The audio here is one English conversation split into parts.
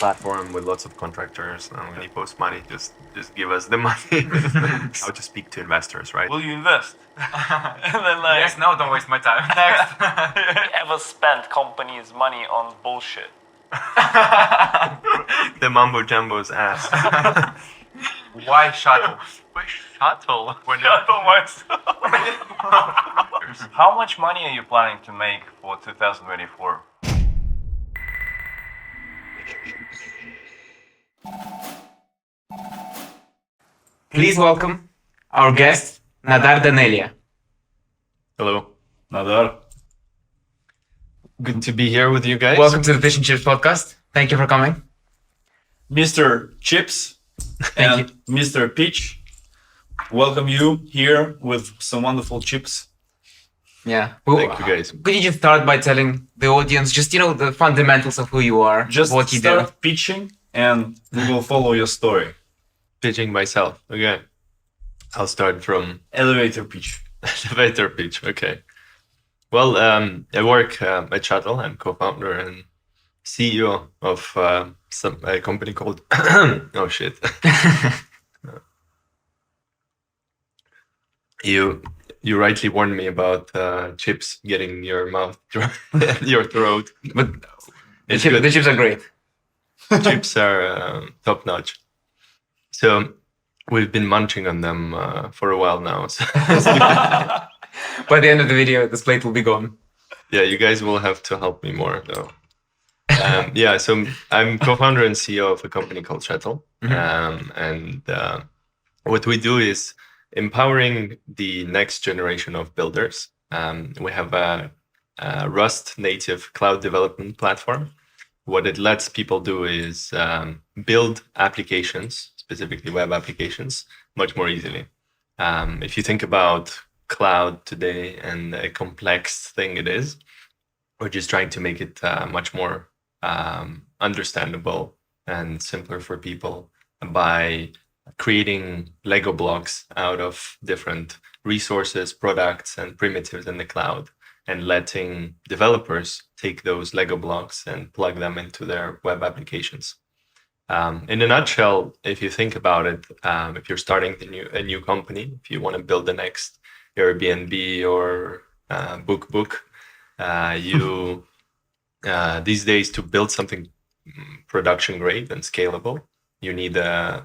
platform with lots of contractors. When you post money, just give us the money. How to speak to investors, right? Will you invest? And then Yes, no, don't waste my time. Next. ever spent companies' money on bullshit? The mumbo jumbo's ass. Why Shuttle? Why Shuttle? How much money are you planning to make for 2024? Please welcome our guest, Nadar Danelia. Hello. Nadar. Good to be here with you guys. Welcome to the Pitch&Chips podcast. Thank you for coming. Mr. Chips and Mr. Pitch, welcome you here with some wonderful chips. Yeah. Thank you guys. Could you just start by telling the audience just, the fundamentals of who you are, Just what you start do? pitching and we will follow your story. Pitching myself. Okay. I'll start from Elevator pitch. elevator pitch. Okay. Well, I work at Shuttle. I'm co-founder and CEO of a company called oh shit. You rightly warned me about chips getting your mouth, your throat. But the It's good. chips are great. Chips are top notch. So we've been munching on them for a while now. So By the end of the video, this plate will be gone. yeah, you guys will have to help me more though. Yeah, so I'm co-founder and CEO of a company called Shuttle. And what we do is empowering the next generation of builders. We have a Rust native cloud development platform. What it lets people do is build applications, specifically web applications, much more easily. If you think about cloud today and a complex thing it is, we're just trying to make it much more understandable and simpler for people by creating Lego blocks out of different resources, products, and primitives in the cloud, and letting developers take those Lego blocks and plug them into their web applications. In a nutshell, if you think about it, if you're starting a new company, if you want to build the next Airbnb or Book, you these days to build something production grade and scalable, you need at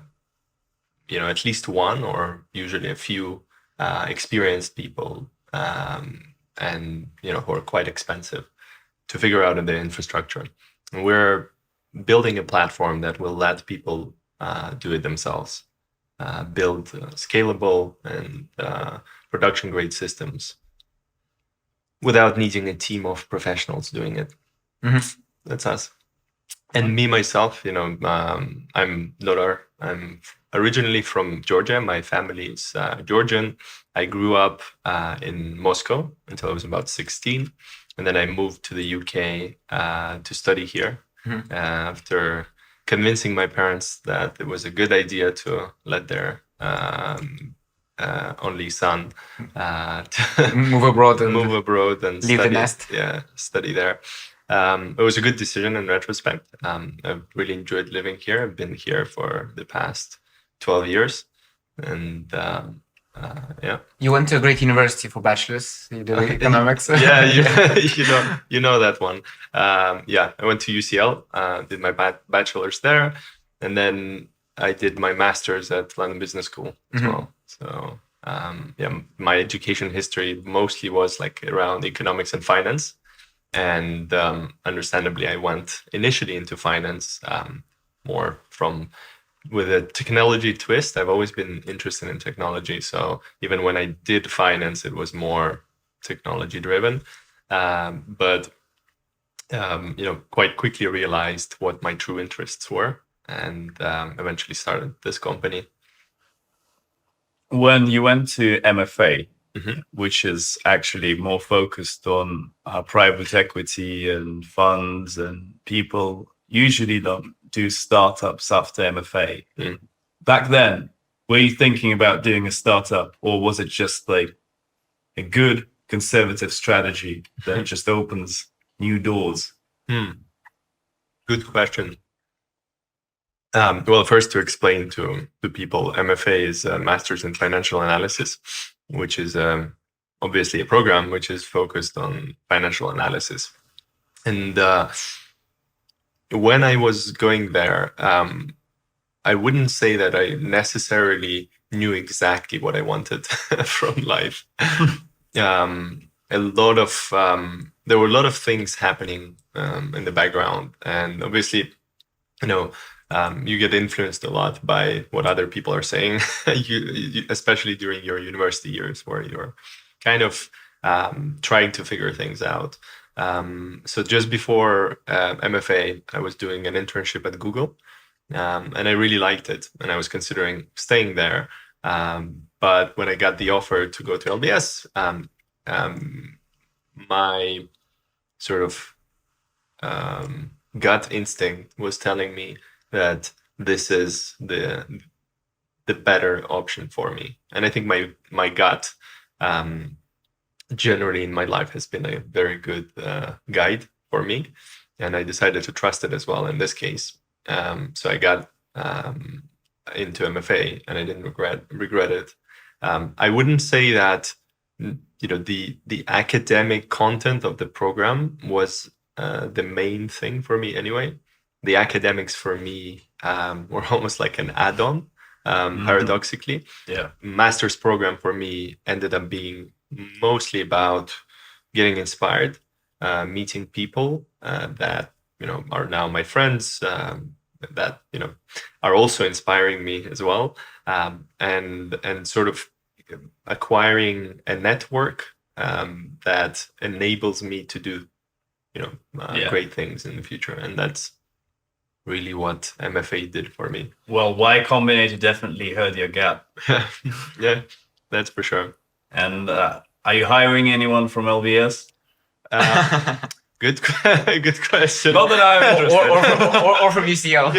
least one or usually a few experienced people, and who are quite expensive to figure out the infrastructure. And we're building a platform that will let people do it themselves, build scalable and production grade systems without needing a team of professionals doing it. That's us. And me, myself, I'm Nodar. I'm originally from Georgia. My family is Georgian. I grew up in Moscow until I was about 16. And then I moved to the UK to study here after convincing my parents that it was a good idea to let their only son Move abroad and study, leave the nest. Yeah, study there. It was a good decision in retrospect. I've really enjoyed living here. I've been here for the past 12 years. And yeah. You went to a great university for bachelor's. You did economics. Yeah, you know that one. Yeah, I went to UCL, did my bachelor's there. And then I did my master's at London Business School as well. So yeah, my education history mostly was like around economics and finance. And understandably, I went initially into finance more with a technology twist. I've always been interested in technology. So even when I did finance, it was more technology driven. But quite quickly realized what my true interests were, and eventually started this company. When you went to MFA, which is actually more focused on private equity and funds, and people usually don't do startups after MFA. Back then, were you thinking about doing a startup, or was it just like a good conservative strategy that just opens new doors? Good question. Well, first to explain to people, MFA is a Master's in Financial Analysis, which is obviously a program which is focused on financial analysis. And when I was going there, I wouldn't say that I necessarily knew exactly what I wanted from life. There were a lot of things happening in the background, and obviously, you get influenced a lot by what other people are saying, especially during your university years, where you're kind of trying to figure things out. So just before MFA, I was doing an internship at Google, and I really liked it, and I was considering staying there. But when I got the offer to go to LBS, my sort of gut instinct was telling me that this is the better option for me. And I think my gut generally in my life has been a very good guide for me, and I decided to trust it as well in this case. So I got into MFA, and I didn't regret it. I wouldn't say that the academic content of the program was the main thing for me anyway. The academics for me were almost like an add-on, paradoxically. Yeah. Master's program for me ended up being mostly about getting inspired, meeting people that are now my friends, that are also inspiring me as well, and sort of acquiring a network that enables me to do great things in the future. And that's really what MFA did for me. Well, Y Combinator definitely heard your gap. Yeah, that's for sure. And are you hiring anyone from LBS? Good question. Not that I'm interested. or from UCL.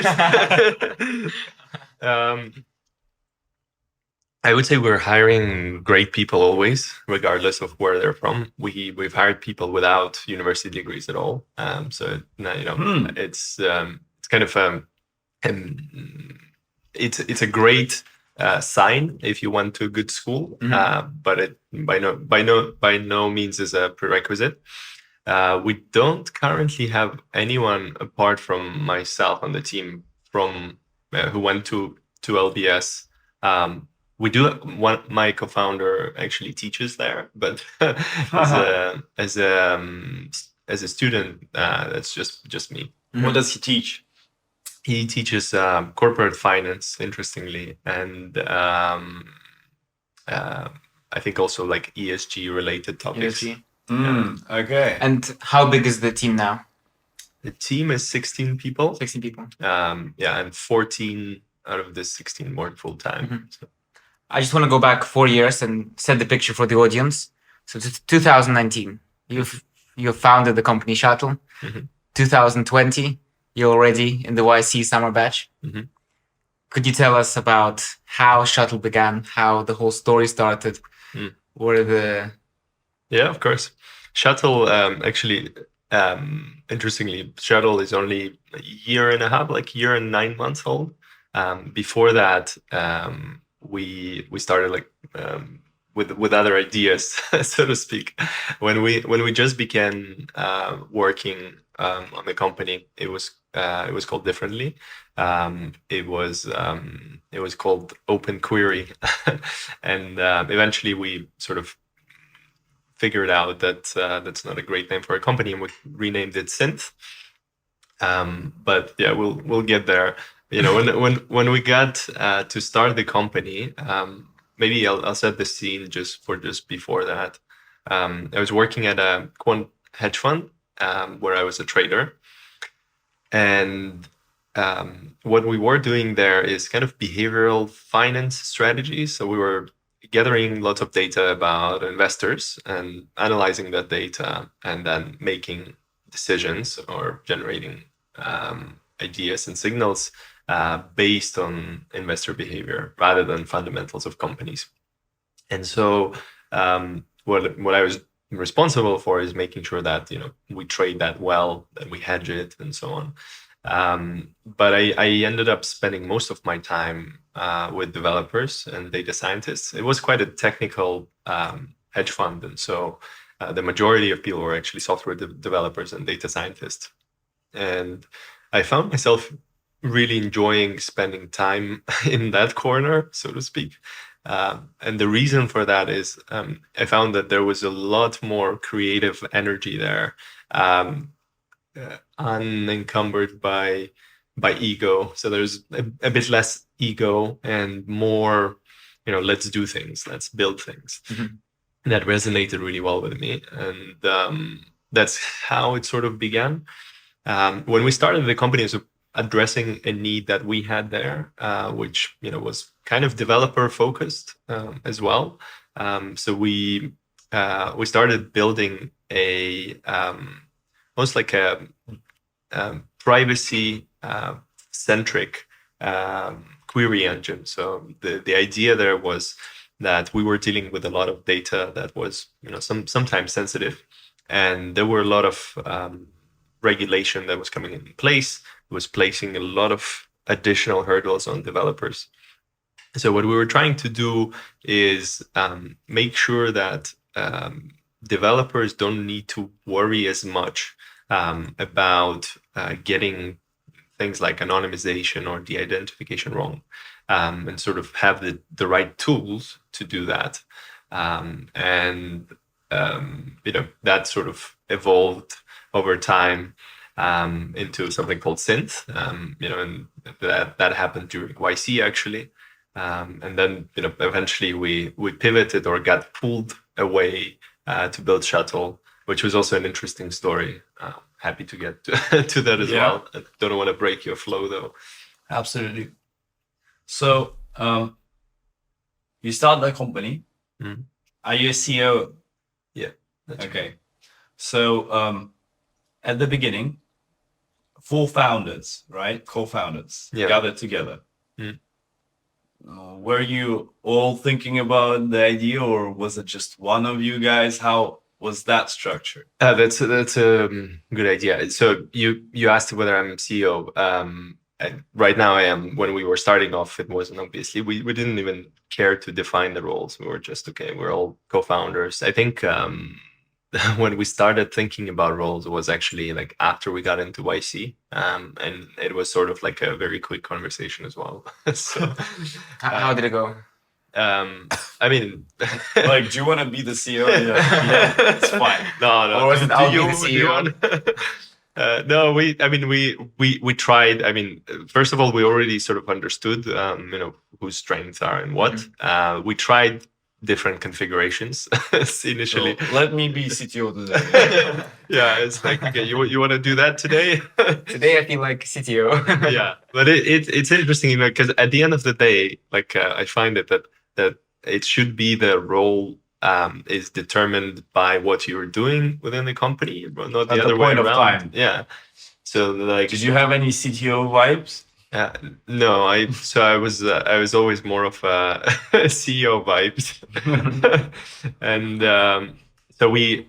I would say we're hiring great people always, regardless of where they're from. We've hired people without university degrees at all. So it's kind of it's a great sign if you went to a good school, but it by no means is a prerequisite. We don't currently have anyone apart from myself on the team from who went to LBS. We do. My co-founder actually teaches there, but as a student, that's just me. What does he teach? He teaches corporate finance, interestingly, and I think also like ESG related topics. ESG. Okay. And how big is the team now? The team is 16 people. 16 people. And 14 out of the 16 weren't full time. So. I just want to go back 4 years and set the picture for the audience. So it's 2019. You've founded the company Shuttle. 2020, you're already in the YC summer batch. Could you tell us about how Shuttle began, how the whole story started? Yeah, of course. Shuttle, actually, interestingly, Shuttle is only a year and a half, like year and 9 months old. Before that, we started like with other ideas, so to speak. When we just began working on the company, it was called differently. It was called Open Query, and eventually we sort of figured out that that's not a great name for a company, and we renamed it Synth. But yeah, we'll get there. When we got to start the company, maybe I'll set the scene just before that. I was working at a quant hedge fund where I was a trader, and what we were doing there is kind of behavioral finance strategies. So we were gathering lots of data about investors and analyzing that data, and then making decisions or generating ideas and signals based on investor behavior rather than fundamentals of companies. And so what I was responsible for is making sure that we trade that well, that we hedge it, and so on. But I ended up spending most of my time with developers and data scientists. It was quite a technical hedge fund, and so the majority of people were actually software developers and data scientists. And I found myself really enjoying spending time in that corner, so to speak. And the reason for that is I found that there was a lot more creative energy there, unencumbered by ego. So there's a bit less ego and more, let's do things, let's build things. Mm-hmm. That resonated really well with me, and that's how it sort of began. When we started the company, it was addressing a need that we had there, which was kind of developer focused as well. So we started building a almost like a privacy centric query engine. So the idea there was that we were dealing with a lot of data that was sometimes sensitive, and there were a lot of regulation that was coming in place. It was placing a lot of additional hurdles on developers. So what we were trying to do is make sure that developers don't need to worry as much about getting things like anonymization or de-identification wrong, and sort of have the right tools to do that. That sort of evolved over time into something called Synth, and that happened during YC actually. And then eventually we pivoted or got pulled away to build Shuttle, which was also an interesting story. Happy to get to that as well. I don't want to break your flow though. Absolutely. So you start the company. Mm-hmm. Are you a CEO? Yeah. Okay. Right. So at the beginning, 4 founders, right? Co-founders gathered together. Mm. Were you all thinking about the idea, or was it just one of you guys? How was that structured? That's a good idea. So you asked whether I'm CEO. Right now I am. When we were starting off, it wasn't obviously. We didn't even care to define the roles. We were just we're all co-founders. I think when we started thinking about roles, it was actually like after we got into YC, and it was sort of like a very quick conversation as well. So, how did it go? I mean, like, do you want to be the CEO? Yeah, it's fine. No. Or was it I'll be the CEO? No, we tried. I mean, first of all, we already sort of understood, whose strengths are and what. We tried different configurations initially. So let me be CTO today. Yeah, it's like, okay, you want to do that today? Today I feel like CTO. Yeah, but it's interesting, because at the end of the day, like I find it that it should be the role is determined by what you're doing within the company, not the other way around. Yeah. So like, did you have any CTO vibes? No, I was always more of a CEO vibes. And so we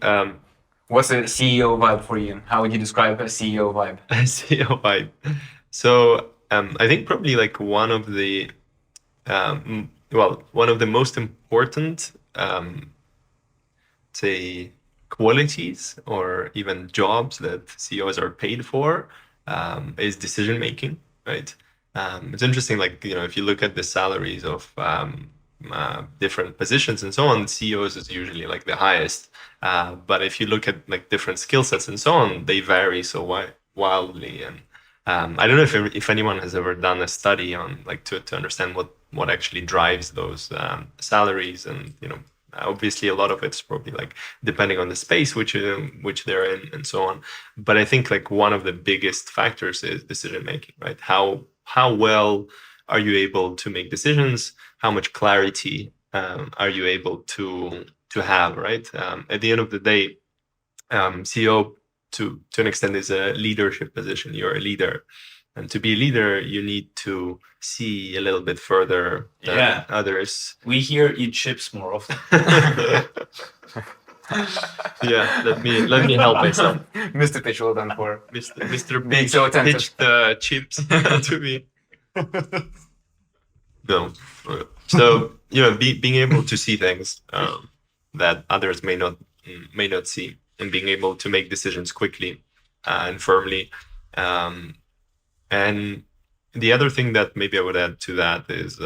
what's a CEO vibe for you? How would you describe a CEO vibe? A CEO vibe. So I think probably like one of the most important say qualities or even jobs that CEOs are paid for is decision making. Right. It's interesting, like, if you look at the salaries of different positions and so on, CEOs is usually like the highest. But if you look at like different skill sets and so on, they vary so wildly. And I don't know if anyone has ever done a study on like to understand what actually drives those salaries. And, obviously a lot of it's probably like depending on the space which they're in and so on. But I think like one of the biggest factors is decision making, right? How well are you able to make decisions? How much clarity are you able to have, right? At the end of the day, CEO to an extent is a leadership position. You're a leader. And to be a leader, you need to see a little bit further than others. We here eat chips more often. Yeah, let me help myself. Mr. Pitch, well done for Mr. being Pitch so attentive. pitched the chips to me. No. So being able to see things that others may not see, and being able to make decisions quickly and firmly. And the other thing that maybe I would add to that is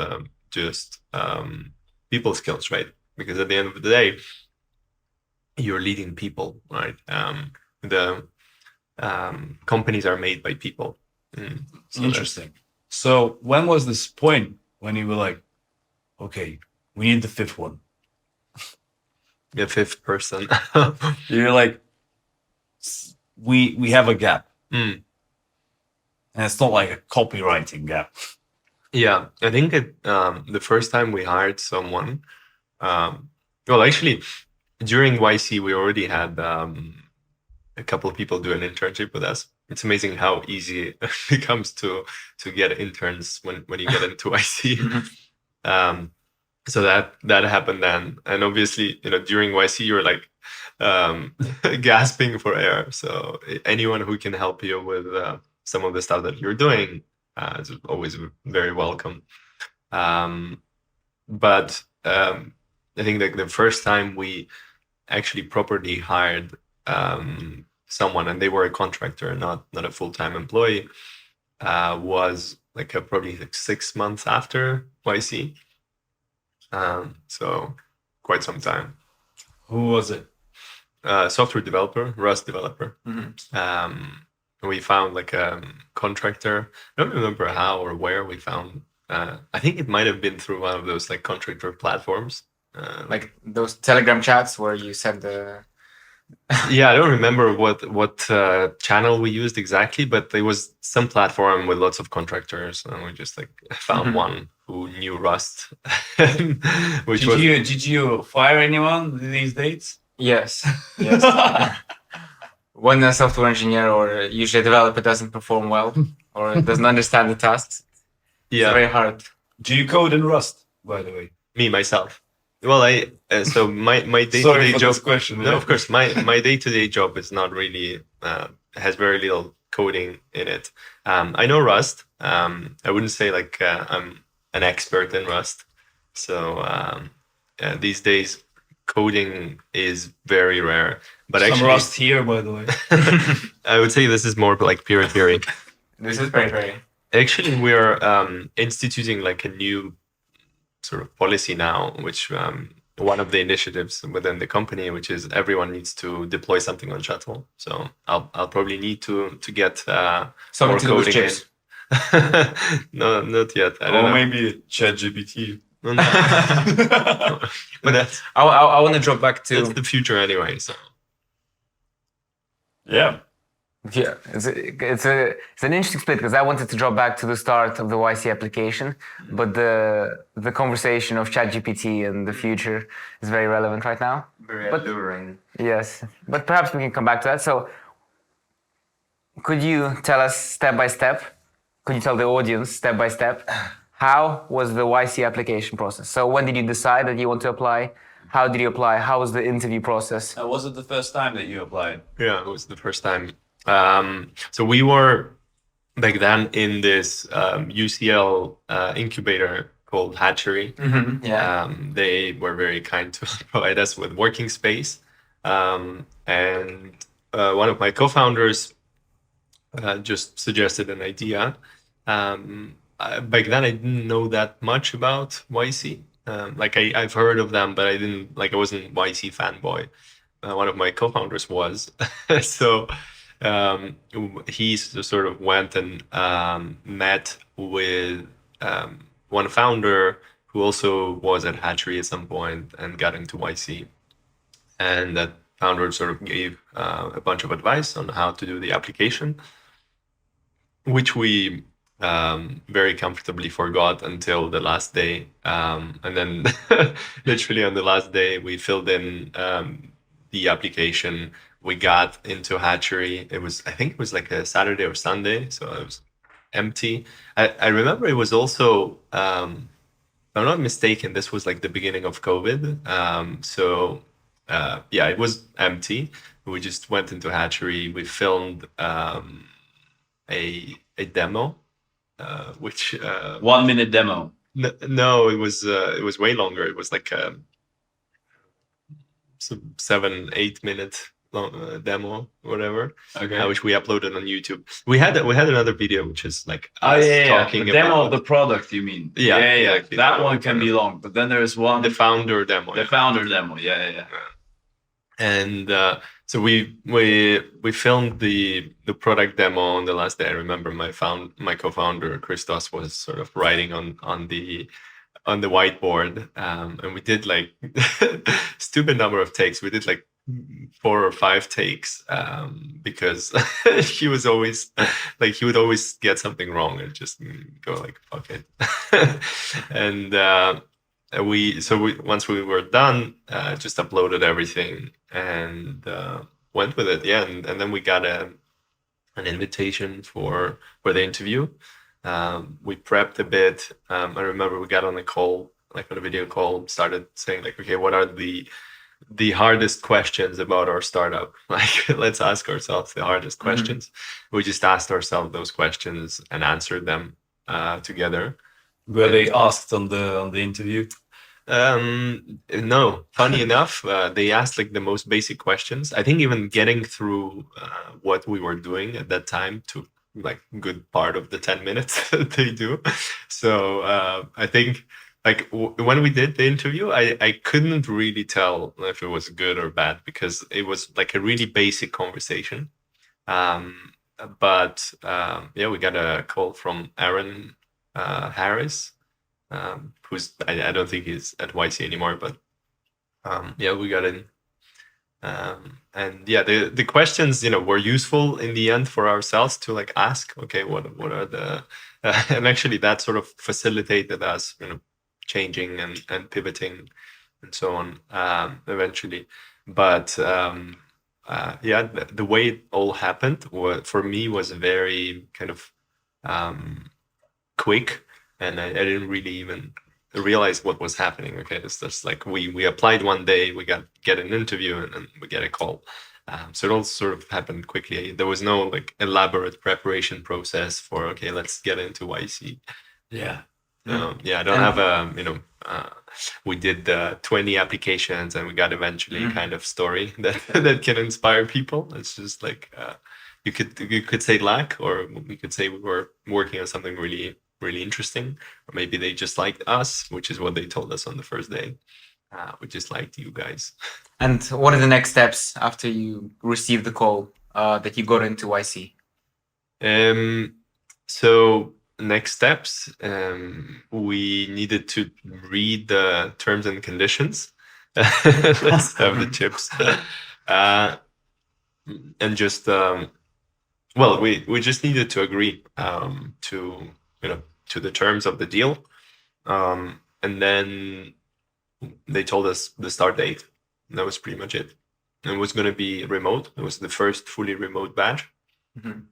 just people skills, right? Because at the end of the day, you're leading people, right? The companies are made by people. So Interesting. So when was this point when you were like, okay, we need the fifth one? The fifth person. You're like, we have a gap. Mm. And it's not like a copywriting gap. Yeah, I think the first time we hired someone, well, actually, during YC, we already had a couple of people do an internship with us. It's amazing how easy it becomes to get interns when you get into YC. So that happened then, and obviously, during YC, you're like gasping for air. So anyone who can help you with some of the stuff that you're doing is always very welcome. But I think that the first time we actually properly hired someone, and they were a contractor, not a full-time employee, was like probably like 6 months after YC. So quite some time. Who was it? Software developer, Rust developer. We found like a contractor. I don't remember how or where we found. I think it might have been through one of those like contractor platforms. Like those Telegram chats where you send the. Yeah, I don't remember what channel we used exactly, but there was some platform with lots of contractors, and we just like found one who knew Rust. Did you fire anyone these dates? Yes. When a software engineer or usually a developer doesn't perform well or doesn't understand the tasks, it's very hard. Do you code in Rust, by the way? Me, myself. Well, so my day-to-day Sorry for job. this question. No, of course, my day-to-day job is not really has very little coding in it. I know Rust. I wouldn't say like I'm an expert in Rust. So these days, coding is very rare. But some actually, Rust here, by the way. I would say this is more like peer theory. This is very. Actually, we are instituting like a new sort of policy now, which one of the initiatives within the company, which is everyone needs to deploy something on Shuttle. So I'll probably need to get something to do with chips. No, not yet. I don't know. Maybe ChatGPT. No. But I want to drop back to. That's the future anyway. So. Yeah. Yeah, it's an interesting split because I wanted to drop back to the start of the YC application, but the conversation of ChatGPT and the future is very relevant right now. Very alluring. Yes, but perhaps we can come back to that. So, could you tell us step by step? Could you tell the audience step by step how was the YC application process? So, when did you decide that you want to apply? How did you apply? How was the interview process? Was it the first time that you applied? Yeah, it was the first time. So we were back then in this UCL incubator called Hatchery. They were very kind to provide us with working space. And one of my co-founders just suggested an idea. Back then, I didn't know that much about YC. I've heard of them, but I wasn't YC fanboy. One of my co-founders was. So he sort of went and met with one founder who also was at Hatchery at some point and got into YC. And that founder sort of gave a bunch of advice on how to do the application, which we very comfortably forgot until the last day. And then literally on the last day, we filled in the application. We got into Hatchery. I think it was like a Saturday or Sunday, so it was empty. I remember it was also, if I'm not mistaken, this was like the beginning of COVID. So it was empty. We just went into hatchery. We filmed a demo, which 1 minute demo. no, it was way longer. It was like some 7-8 minute long demo, whatever. Okay. Which we uploaded on YouTube. We had another video which is like The demo of the product, you mean? Yeah, yeah. exactly. That one can be long, but then there's one. the founder demo. The founder demo, yeah. And so we filmed the product demo on the last day. I remember my co-founder Christos was sort of writing on the whiteboard, and we did like stupid number of takes. We did like 4 or 5 takes, because he was always like, he would always get something wrong and just go like, fuck it. And once we were done, just uploaded everything and went with it. Yeah, and then we got an invitation for the interview. We prepped a bit. I remember we got on a call, like on a video call, started saying like, okay, what are the hardest questions about our startup? Like, let's ask ourselves the hardest questions. We just asked ourselves those questions and answered them together. Were they asked on the interview? No, funny enough, they asked like the most basic questions. I think even getting through what we were doing at that time took like good part of the 10 minutes that they do. So I think like when we did the interview, I couldn't really tell if it was good or bad, because it was like a really basic conversation. But we got a call from Aaron Harris, who's I don't think he's at YC anymore, but we got in. And the questions, were useful in the end for ourselves to like ask, okay, what are the and actually that sort of facilitated us, changing and pivoting and so on eventually. But the way it all happened for me was very kind of quick, and I didn't really even realize what was happening. Okay, it's just like we applied one day, we get an interview, and then we get a call. So it all sort of happened quickly. There was no like elaborate preparation process for, okay, let's get into YC. Yeah. I don't have we did 20 applications and we got eventually kind of story that can inspire people. It's just like you could say luck, or we could say we were working on something really, really interesting, or maybe they just liked us, which is what they told us on the first day. We just liked you guys. And what are the next steps after you received the call that you got into YC? So next steps, we needed to read the terms and conditions. Let's have the chips. And just we just needed to agree to the terms of the deal, and then they told us the start date. And that was pretty much it. And it was going to be remote. It was the first fully remote batch.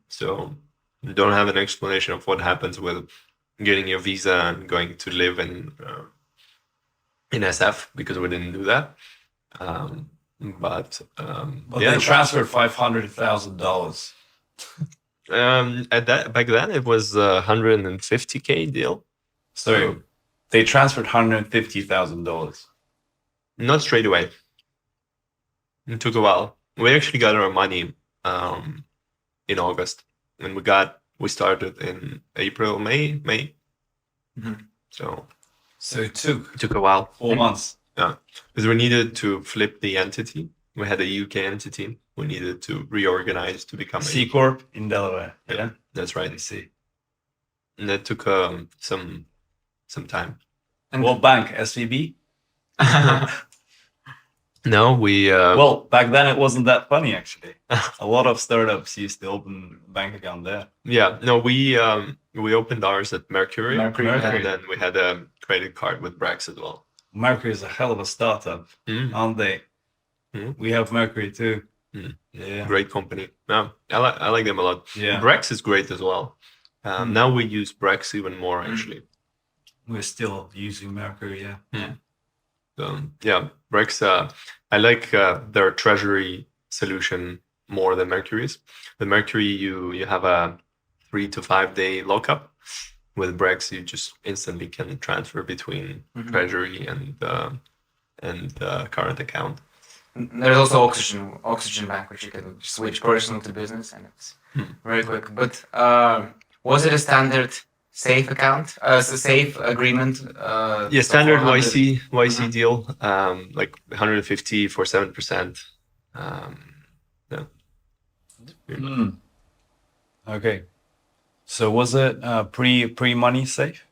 So you don't have an explanation of what happens with getting your visa and going to live in SF, because we didn't do that. But they transferred $500,000. Back then it was a $150K deal. Sorry, they transferred $150,000. Not straight away. It took a while. We actually got our money in August, and we started in April, May. So it took a while. 4 months. Yeah, because we needed to flip the entity. We had a UK entity. We needed to reorganize to become C Corp in Delaware. Yeah, that's right. I see. And that took some time. And what bank? SVB? No, we. Well, back then it wasn't that funny actually. A lot of startups used to open a bank account there. Yeah, no, we opened ours at Mercury, and then we had a credit card with Brex as well. Mercury is a hell of a startup, aren't they? We have Mercury too. Yeah, great company. Yeah, I like them a lot. Yeah, Brex is great as well. Now we use Brex even more actually. We're still using Mercury. Yeah. Yeah, Brex. I like their treasury solution more than Mercury's. The Mercury, you have a 3 to 5 day lockup. With Brex, you just instantly can transfer between treasury and current account. There's also Oxygen Bank, which you can switch personal to business, and it's very quick. But was it a standard safe account? A safe agreement? Yeah, standard 400? YC deal, like 150 for 7%. Yeah. Okay. So was it pre-money safe?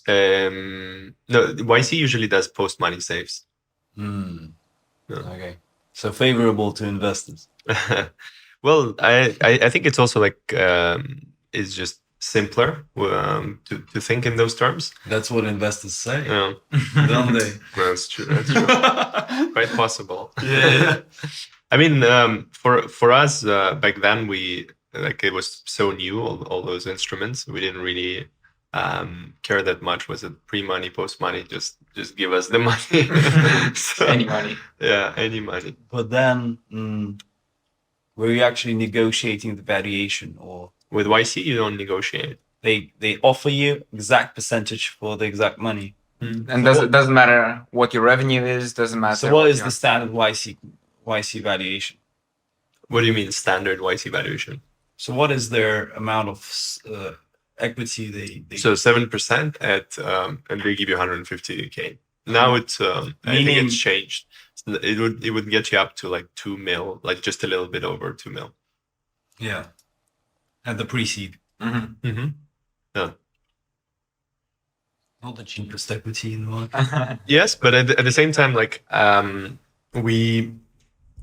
No, YC usually does post money saves. Okay. So favorable to investors. Well, I think it's also like it's just simpler to think in those terms. That's what investors say, Yeah, don't they? that's true. That's true. Quite possible. Yeah. I mean, for us back then, it was so new, all those instruments. We didn't really care that much. Was it pre-money, post-money? Just give us the money. So, Any money. Yeah, any money. But then, were you actually negotiating the valuation, or With YC, you don't negotiate. they offer you exact percentage for the exact money? And doesn't matter what your revenue is. Doesn't matter. So what is the standard YC valuation? What do you mean standard YC valuation? So what is their amount of equity they So 7% at and they give you 150K. Now it's I think Meaning- it's changed. It would get you up to like 2 mil, like just a little bit over 2 mil. Yeah. At the pre-seed. Mm-hmm. Yeah. Not the cheapest equity in the market. Yes, but at the same time, like we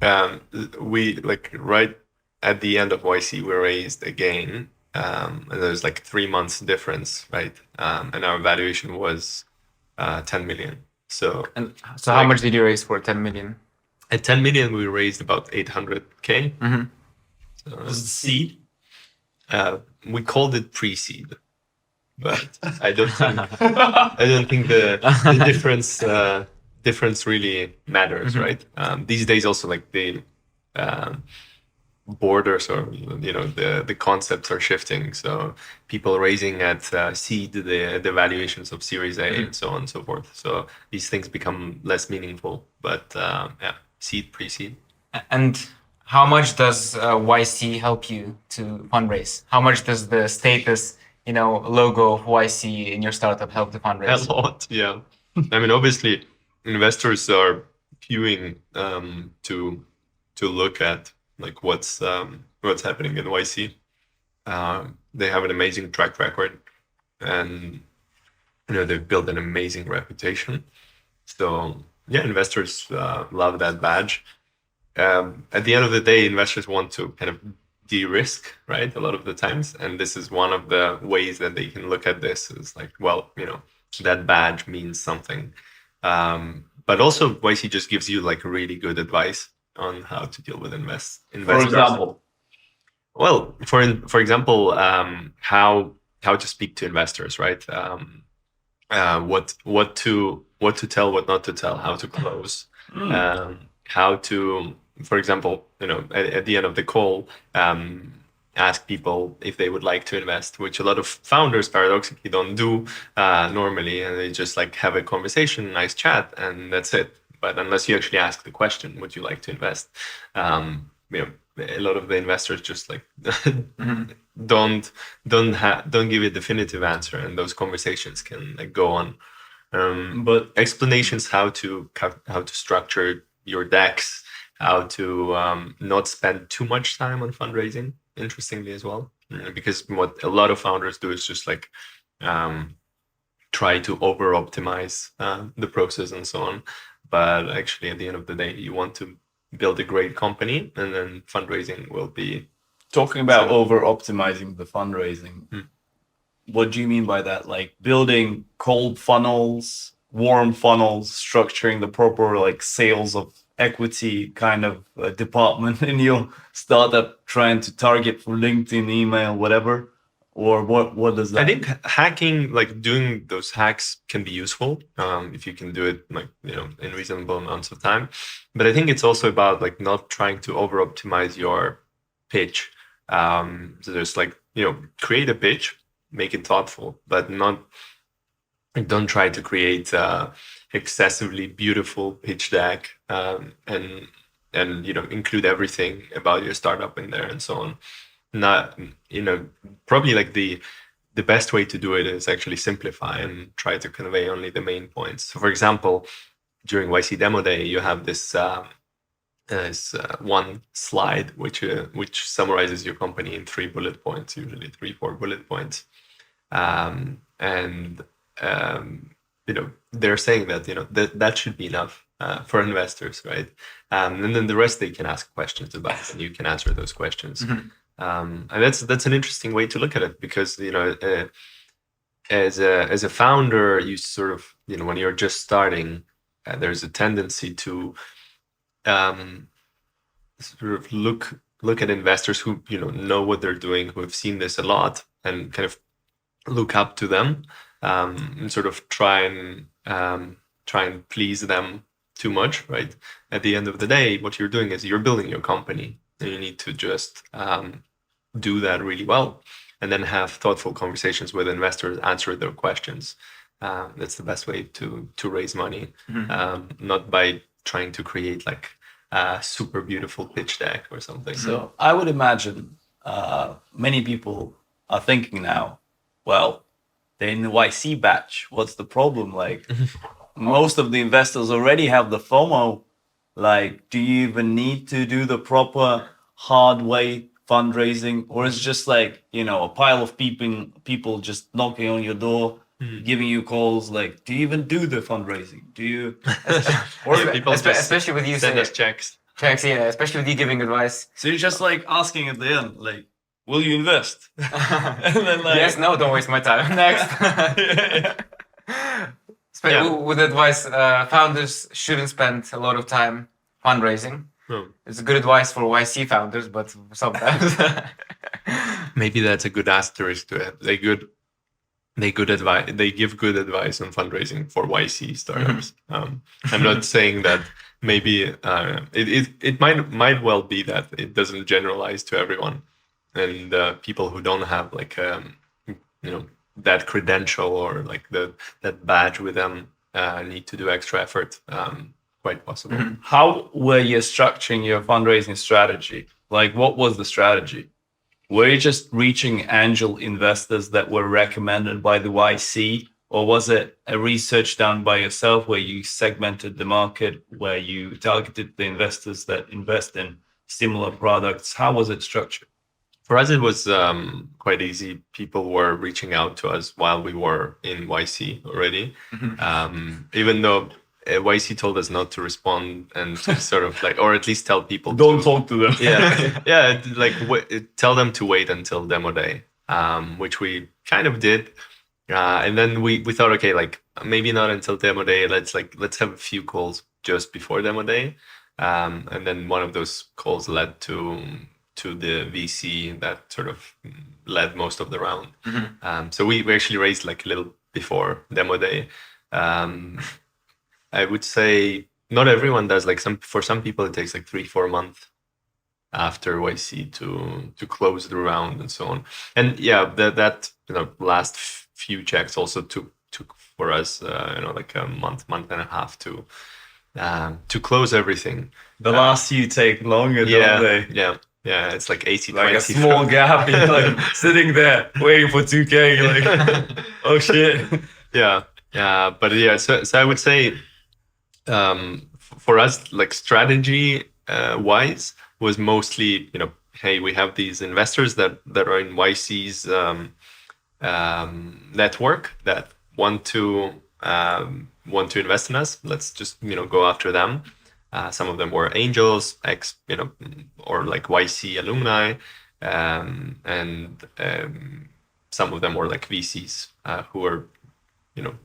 like right at the end of YC, we raised again, and there's like 3 months difference, right? And our valuation was 10 million. So So how much did you raise for 10 million? at 10 million, we raised about 800K. So, Was it seed? we called it pre-seed, but I don't think the difference really matters, right? These days, also like the borders or the concepts are shifting. So people raising at seed the valuations of Series A and so on and so forth. So these things become less meaningful. But yeah, seed, pre-seed. And how much does YC help you to fundraise? How much does the status, logo of YC in your startup help to fundraise? A lot, yeah. I mean, obviously, investors are queuing to look at like what's happening in YC. They have an amazing track record, and they've built an amazing reputation. So yeah, investors love that badge. At the end of the day, investors want to kind of de-risk, right? A lot of the times, and this is one of the ways that they can look at this. Is like, well, that badge means something. But also, YC just gives you like really good advice on how to deal with investors. For example, Well, for example, how to speak to investors, right? What to tell, what not to tell, how to close, how to, for example, at the end of the call, ask people if they would like to invest, which a lot of founders paradoxically don't do normally, and they just like have a conversation, nice chat, and that's it. But unless you actually ask the question, would you like to invest? A lot of the investors just like don't give a definitive answer, and those conversations can like go on. But explanations how to structure your decks, how to not spend too much time on fundraising, interestingly as well, because what a lot of founders do is just like try to over optimize the process and so on. But actually, at the end of the day, you want to build a great company, and then fundraising will be. Talking about over optimizing the fundraising, what do you mean by that? Like building cold funnels, warm funnels, structuring the proper like sales of equity kind of department in your startup, trying to target for LinkedIn, email, whatever? or what does that? I think hacking, like doing those hacks, can be useful if you can do it like in reasonable amounts of time. But I think it's also about like not trying to over optimize your pitch. So there's like create a pitch, make it thoughtful, but don't try to create excessively beautiful pitch deck and include everything about your startup in there and so on. Not probably like the best way to do it is actually simplify and try to convey only the main points. So for example, during YC demo day, you have this one slide which summarizes your company in 3 bullet points, usually 4 bullet points, and they're saying that that should be enough for investors, right? And then the rest they can ask questions about, and you can answer those questions. And that's an interesting way to look at it, because as a founder, you sort of when you're just starting, there's a tendency to sort of look at investors who know what they're doing, who have seen this a lot, and kind of look up to them, and sort of try and please them too much, right? At the end of the day, what you're doing is you're building your company, and you need to just do that really well, and then have thoughtful conversations with investors, answer their questions. That's the best way to raise money, not by trying to create like a super beautiful pitch deck or something. So I would imagine many people are thinking now, well, they're in the YC batch. What's the problem? Like most of the investors already have the FOMO. Like, do you even need to do the proper hard way fundraising, or is it just like a pile of people just knocking on your door, giving you calls? Like, do you even do the fundraising? Do you? Or people especially with you send us checks, yeah, especially with you giving advice. So you're just like asking at the end, like, will you invest? And then like, yes, no, don't waste my time. Next. With advice, founders shouldn't spend a lot of time fundraising. It's good advice for YC founders, but sometimes maybe that's a good asterisk to it. They give good advice on fundraising for YC startups. I'm not saying that. Maybe it might well be that it doesn't generalize to everyone, and people who don't have like that credential or like that badge with them need to do extra effort. Quite possible. How were you structuring your fundraising strategy? Like, what was the strategy? Were you just reaching angel investors that were recommended by the YC, or was it a research done by yourself where you segmented the market, where you targeted the investors that invest in similar products? How was it structured? For us, it was quite easy. People were reaching out to us while we were in YC already, even though YC told us not to respond and to sort of like, or at least tell people don't talk to them. Yeah, like tell them to wait until demo day, which we kind of did, and then we thought, okay, like maybe not until demo day. Let's have a few calls just before demo day, and then one of those calls led to the VC that sort of led most of the round. So we actually raised like a little before demo day. I would say not everyone does. Like for some people, it takes like 3-4 months after YC to close the round and so on. And yeah, that last few checks also took for us like a month and a half to close everything. The last few take longer, don't they? Yeah, it's like 80-20. Like a small gap, you're like sitting there waiting for 2K. Like, oh shit. Yeah. But yeah, so I would say for us, like strategy wise, was mostly hey, we have these investors that are in YC's network that want to invest in us. Let's just go after them. Some of them were angels, or like YC alumni, and some of them were like VCs who were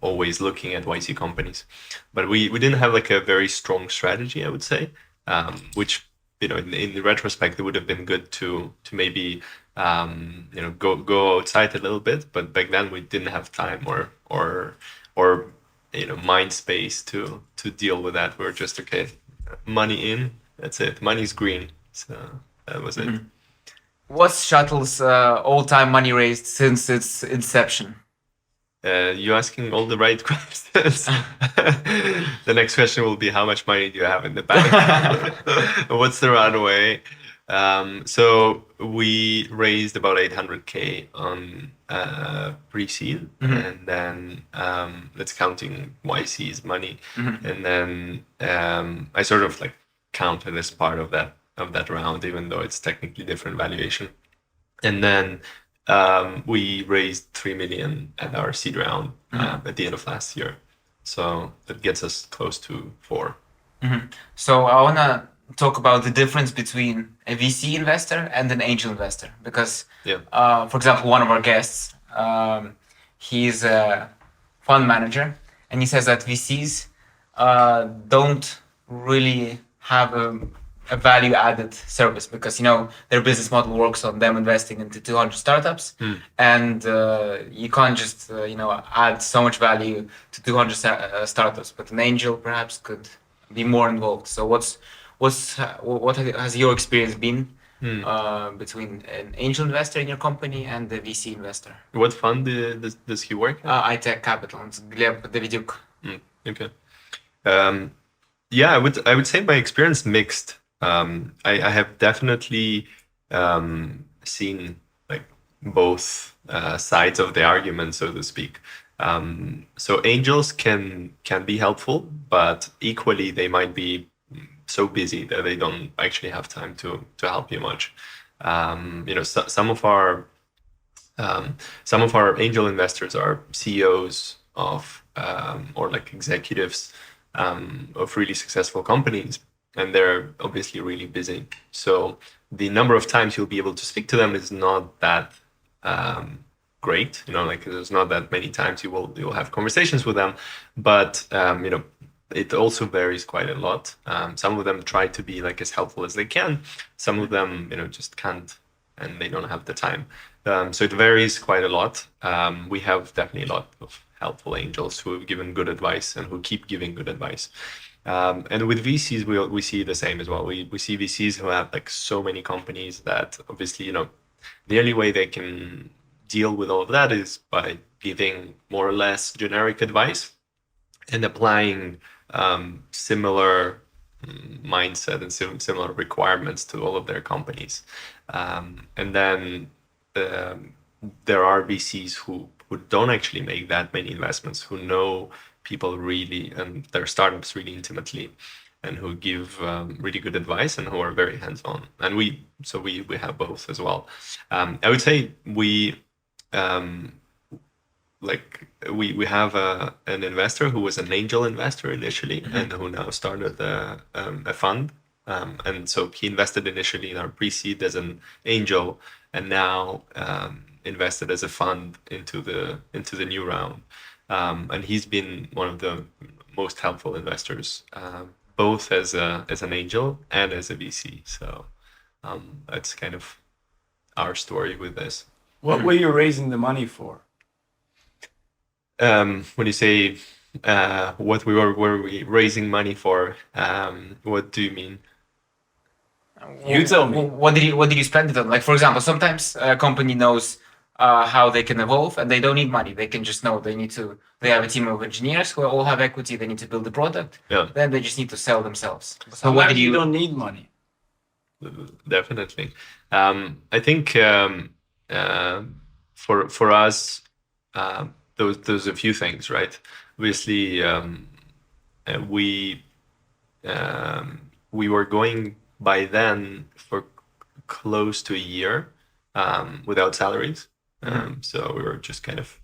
always looking at YC companies. But we didn't have like a very strong strategy, I would say, which in retrospect it would have been good to maybe go outside a little bit. But back then we didn't have time or mind space to deal with that. We were just okay, money in, that's it. Money's green. So that was it. What's Shuttle's all-time money raised since its inception? You're asking all the right questions. The next question will be, how much money do you have in the bank? What's the runway? So we raised about 800K on pre-seed, and then that's counting YC's money, and then I sort of like counted as part of that round, even though it's technically different valuation, and then we raised 3 million at our seed round at the end of last year. So that gets us close to 4. So I want to talk about the difference between a VC investor and an angel investor, because, for example, one of our guests, he's a fund manager, and he says that VCs don't really have a value-added service, because their business model works on them investing into 200 startups, and you can't just add so much value to 200 startups. But an angel perhaps could be more involved. So what has your experience been between an angel investor in your company and the VC investor? What fund does he work at? iTech Capital. It's Gleb Davidyuk. Okay. I would say my experience mixed. I have definitely seen like both sides of the argument, so to speak. So angels can be helpful, but equally they might be so busy that they don't actually have time to help you much. Some of our angel investors are CEOs of or like executives of really successful companies, and they're obviously really busy. So the number of times you'll be able to speak to them is not that great. There's not that many times you'll have conversations with them, but it also varies quite a lot. Some of them try to be like as helpful as they can. Some of them, just can't, and they don't have the time. So it varies quite a lot. We have definitely a lot of helpful angels who have given good advice and who keep giving good advice. And with VCs, we see the same as well. We see VCs who have like so many companies that obviously, the only way they can deal with all of that is by giving more or less generic advice and applying similar mindset and similar requirements to all of their companies. And then there are VCs who don't actually make that many investments, who know people really and their startups really intimately, and who give really good advice and who are very hands-on. And we have both as well. I would say we have an investor who was an angel investor initially, and who now started a fund. And so he invested initially in our pre-seed as an angel, and now invested as a fund into the new round. And he's been one of the most helpful investors, both as an angel and as a VC. So that's kind of our story with this. What were you raising the money for? When you say what were we raising money for, what do you mean? You tell me. What did you spend it on? Like, for example, sometimes a company knows how they can evolve, and they don't need money. They can just know they have a team of engineers who all have equity. They need to build the product. Yeah. Then they just need to sell themselves. So what did you don't need money? Definitely. I think for us, there's a few things, right? Obviously, we were going by then for close to a year without salaries. So we were just kind of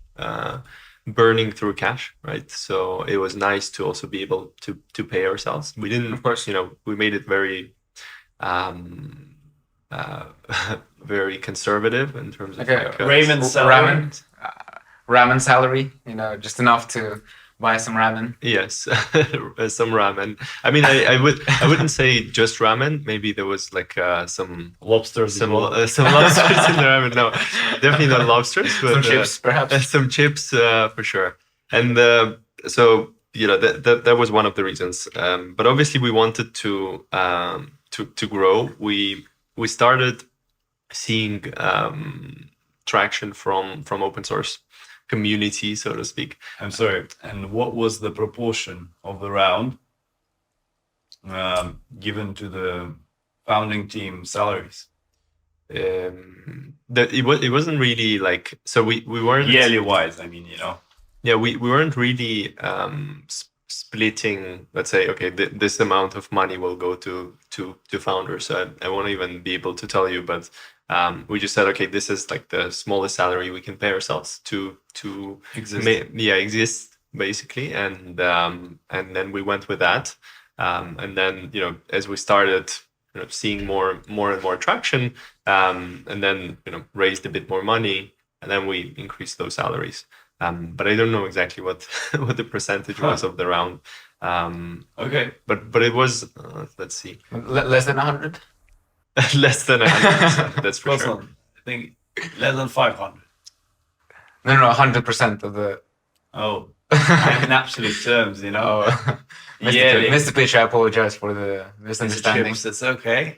burning through cash, right? So it was nice to also be able to pay ourselves. We didn't, of course, we made it very very conservative in terms of ramen salary, just enough to Buy some ramen. Yes, some ramen. I mean, I wouldn't say just ramen. Maybe there was like some Lobsters. some lobsters in the ramen. No, definitely not lobsters, but Some chips, perhaps. some chips for sure. And so that was one of the reasons. But obviously, we wanted to grow. We started seeing traction from open source community, so to speak. I'm sorry. And what was the proportion of the round given to the founding team salaries? It wasn't really like, so we weren't Yearly wise, I mean, Yeah, we weren't really splitting. Let's say, okay, this amount of money will go to founders. So I won't even be able to tell you, but we just said, okay, this is like the smallest salary we can pay ourselves to exist basically, and then we went with that, and then as we started seeing more and more traction, and then raised a bit more money, and then we increased those salaries. But I don't know exactly what the percentage was of the round. Okay, but it was let's see, Less than 100. less than 100%. That's for sure. I think less than 500. No, 100% of the. Oh, in absolute terms, Oh, Yeah, Mr. Pitch, I apologize for the Mr. misunderstanding. Chips, it's okay.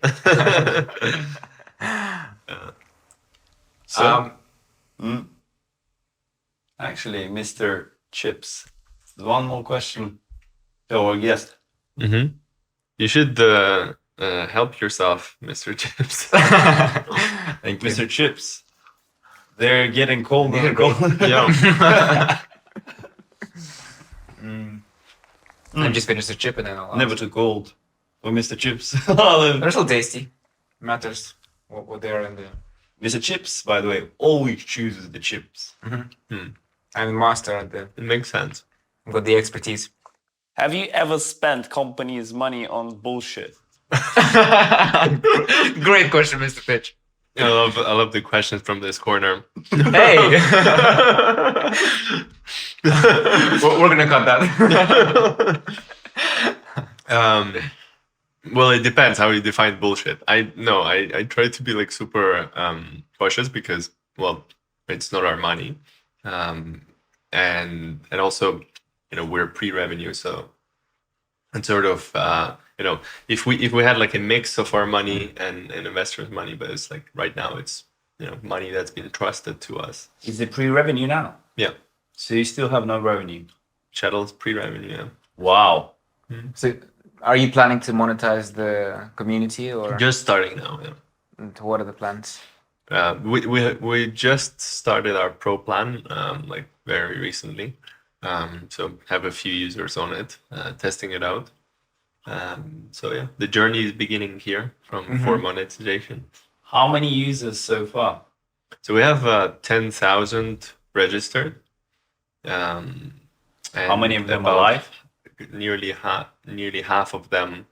Actually, Mr. Chips, one more question to our guest. Mm-hmm. You should help yourself, Mr. Chips. Thank you. Mr. Chips, they're getting colder and colder. Yeah. I'm just finished the chip and then I'll. Never too cold for Mr. Chips. They're still tasty. Matters what they are in the. Mr. Chips, by the way, always chooses the chips. I'm master at the. It makes sense. Got the expertise. Have you ever spent companies' money on bullshit? Great question, Mr. Pitch. I love the questions from this corner. Hey, we're gonna cut that. Well, it depends how you define bullshit. I try to be like super cautious because, well, it's not our money, and also we're pre-revenue, so and sort of if we had like a mix of our money and investors' money, but it's like right now it's money that's been trusted to us. Is it pre-revenue now? Yeah, So you still have no revenue? Shuttle's pre-revenue. Yeah. Wow. So, are you planning to monetize the community or Just starting now. Yeah. and what are the plans? We just started our pro plan like very recently, so have a few users on it, testing it out. So yeah, the journey is beginning here for monetization. How many users so far? So we have 10,000 registered. And How many of them are about live? Nearly half of them,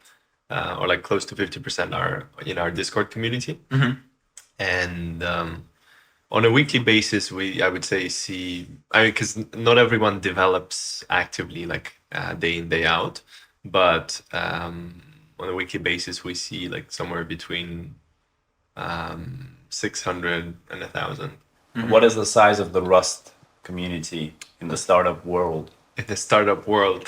or like close to 50%, are in our Discord community. And on a weekly basis, I would say because not everyone develops actively like day in, day out, but on a weekly basis, we see like somewhere between 600 and 1,000. What is the size of the Rust community in the startup world? In the startup world.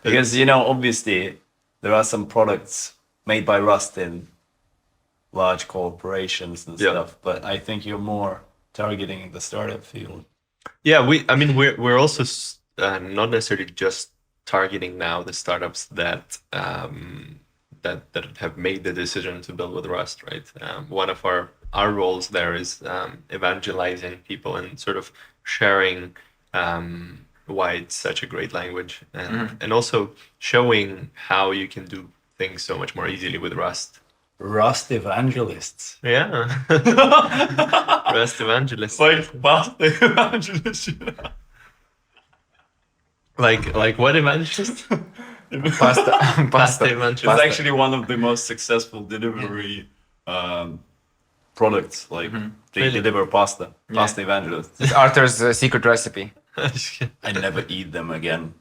Because, obviously, there are some products made by Rust in large corporations and stuff, but I think you're more targeting the startup field. Yeah, we're also not necessarily just targeting now the startups that have made the decision to build with Rust, right? One of our roles there is evangelizing people and sort of sharing why it's such a great language, and also showing how you can do things so much more easily with Rust. Rust evangelists. Yeah. Rust evangelists. Like pasta evangelists. Like what evangelist? Pasta evangelist. It's actually one of the most successful delivery products. Like they Really? deliver pasta evangelists. It's Arthur's secret recipe. I never eat them again.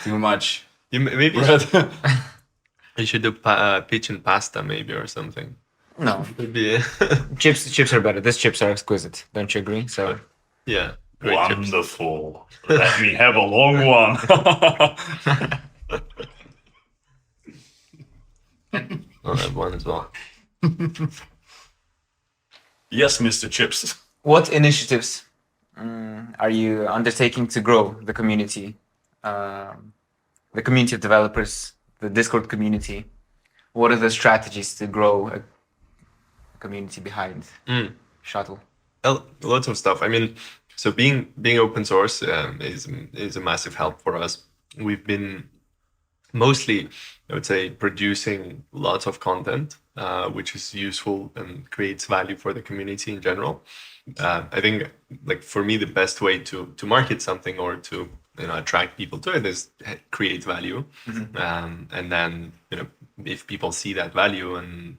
Too much Maybe bread. you should do pitch and pasta maybe or something. No, Maybe. chips are better. These chips are exquisite. Don't you agree? So Yeah. Great chips. Wonderful. Let me have a long one. I'll have one as well. Yes, Mr. Chips. what initiatives are you undertaking to grow the community of developers, the Discord community? What are the strategies to grow a community behind Shuttle? Lots of stuff. I mean, so being open source is a massive help for us. We've been mostly, I would say, producing lots of content, which is useful and creates value for the community in general. I think, like for me, the best way to market something or to attract people to it is create value, and then if people see that value and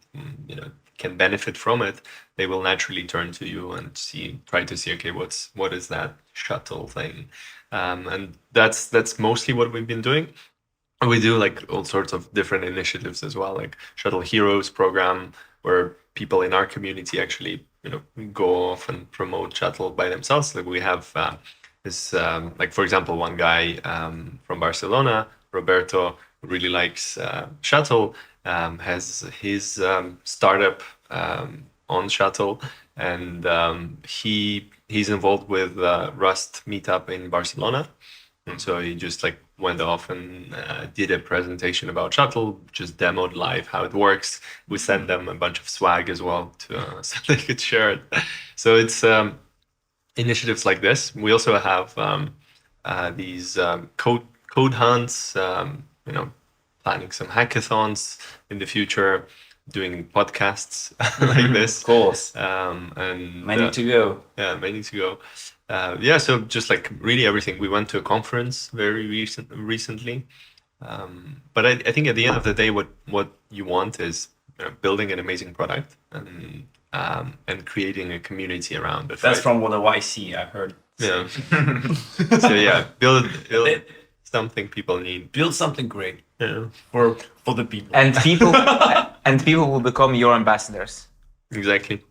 can benefit from it, they will naturally turn to you and try to see, okay, what is that Shuttle thing, and that's mostly what we've been doing. We do like all sorts of different initiatives as well, like Shuttle Heroes program, where people in our community actually, go off and promote Shuttle by themselves. Like we have this, like for example, one guy from Barcelona, Roberto, who really likes Shuttle, has his startup on Shuttle, and he's involved with Rust meetup in Barcelona. And so he just like went off and did a presentation about Shuttle, just demoed live how it works. We sent them a bunch of swag as well so they could share it. So it's initiatives like this. We also have these code hunts, planning some hackathons in the future, doing podcasts like this. Of course. And Many to go. Yeah, many to go. So just like really everything. We went to a conference very recently. But I think at the end of the day, what you want is building an amazing product and creating a community around it. That's right? from what a YC I heard. Yeah. So yeah, build something people need. Build something great Yeah. for the people. And people will become your ambassadors. Exactly.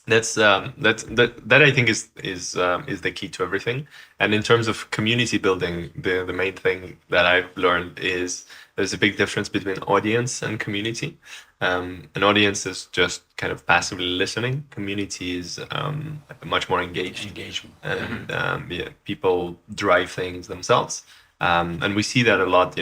That I think is the key to everything. And in terms of community building, the main thing that I've learned is there's a big difference between audience and community. An audience is just kind of passively listening. Community is much more engagement, and people drive things themselves. And we see that a lot.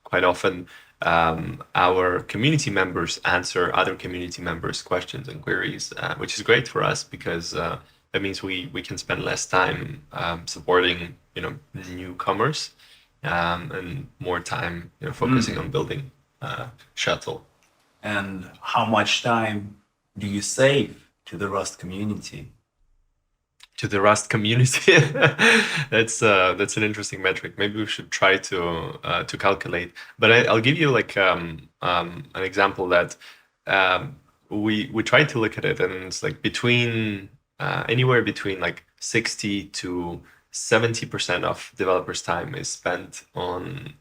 Quite often. Our community members answer other community members' questions and queries, which is great for us because that means we can spend less time supporting newcomers and more time focusing on building Shuttle. And how much time do you save to the Rust community? To the Rust community, that's an interesting metric. Maybe we should try to calculate. But I'll give you like an example that we tried to look at it, and it's like anywhere between like 60 to 70% of developers' time is spent on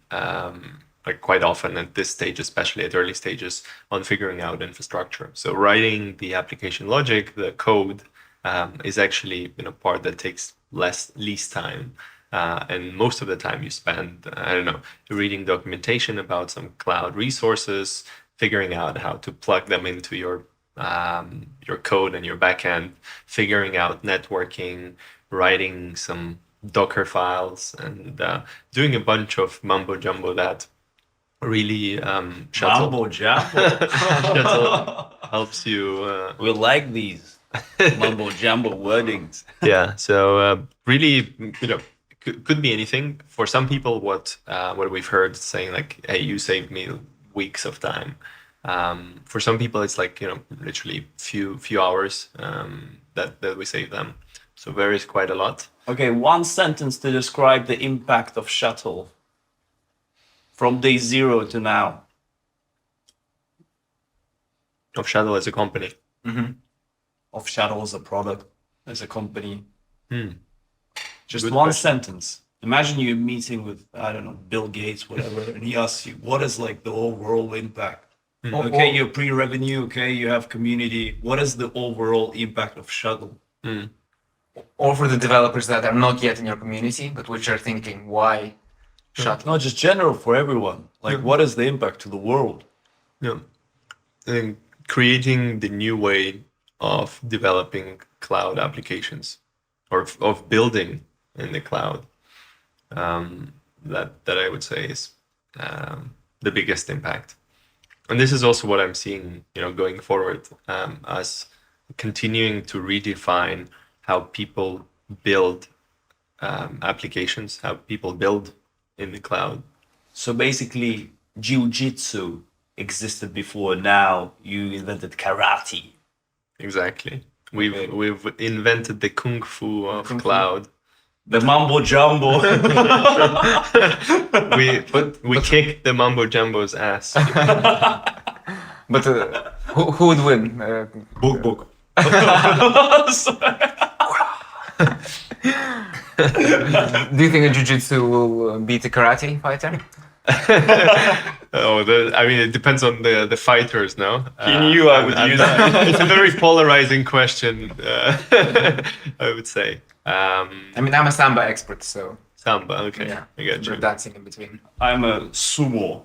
like quite often at this stage, especially at early stages, on figuring out infrastructure. So writing the application logic, the code. Is actually part that takes least time, and most of the time you spend reading documentation about some cloud resources, figuring out how to plug them into your code and your backend, figuring out networking, writing some Docker files, and doing a bunch of mumbo jumbo that really Shuttle Mambo jumbo. Shuttle helps you. We like these. Mumbo jumbo wordings. Yeah, so really, could be anything. For some people, what we've heard saying like, "Hey, you saved me weeks of time." For some people, it's like literally few hours that we save them. So varies quite a lot. Okay, one sentence to describe the impact of Shuttle from day 0 to now. Of Shuttle as a company. Of Shuttle as a product, as a company. Just Good one question. sentence. Imagine you're meeting with, I don't know, Bill Gates, whatever, and he asks you, what is like the overall impact? Okay, you're pre-revenue, okay, you have community. What is the overall impact of Shuttle? Or for the developers that are not yet in your community, but which are thinking, why Shuttle? Not just general for everyone. Like, what is the impact to the world? Yeah. And creating the new way of developing cloud applications or of building in the cloud. That I would say is the biggest impact. And this is also what I'm seeing, going forward, us continuing to redefine how people build applications, how people build in the cloud. So basically, jiu-jitsu existed before. Now you invented karate. Exactly. We've invented the kung fu of cloud. The mambo jumbo. we kicked the mambo jumbo's ass. But who would win? Book. Do you think a jiu-jitsu will beat a karate fighter? It depends on the fighters, no? He knew I would use that. It's a very polarizing question, I would say. I'm a samba expert, so Samba, okay. yeah, I got you. we're dancing in between. I'm a sumo.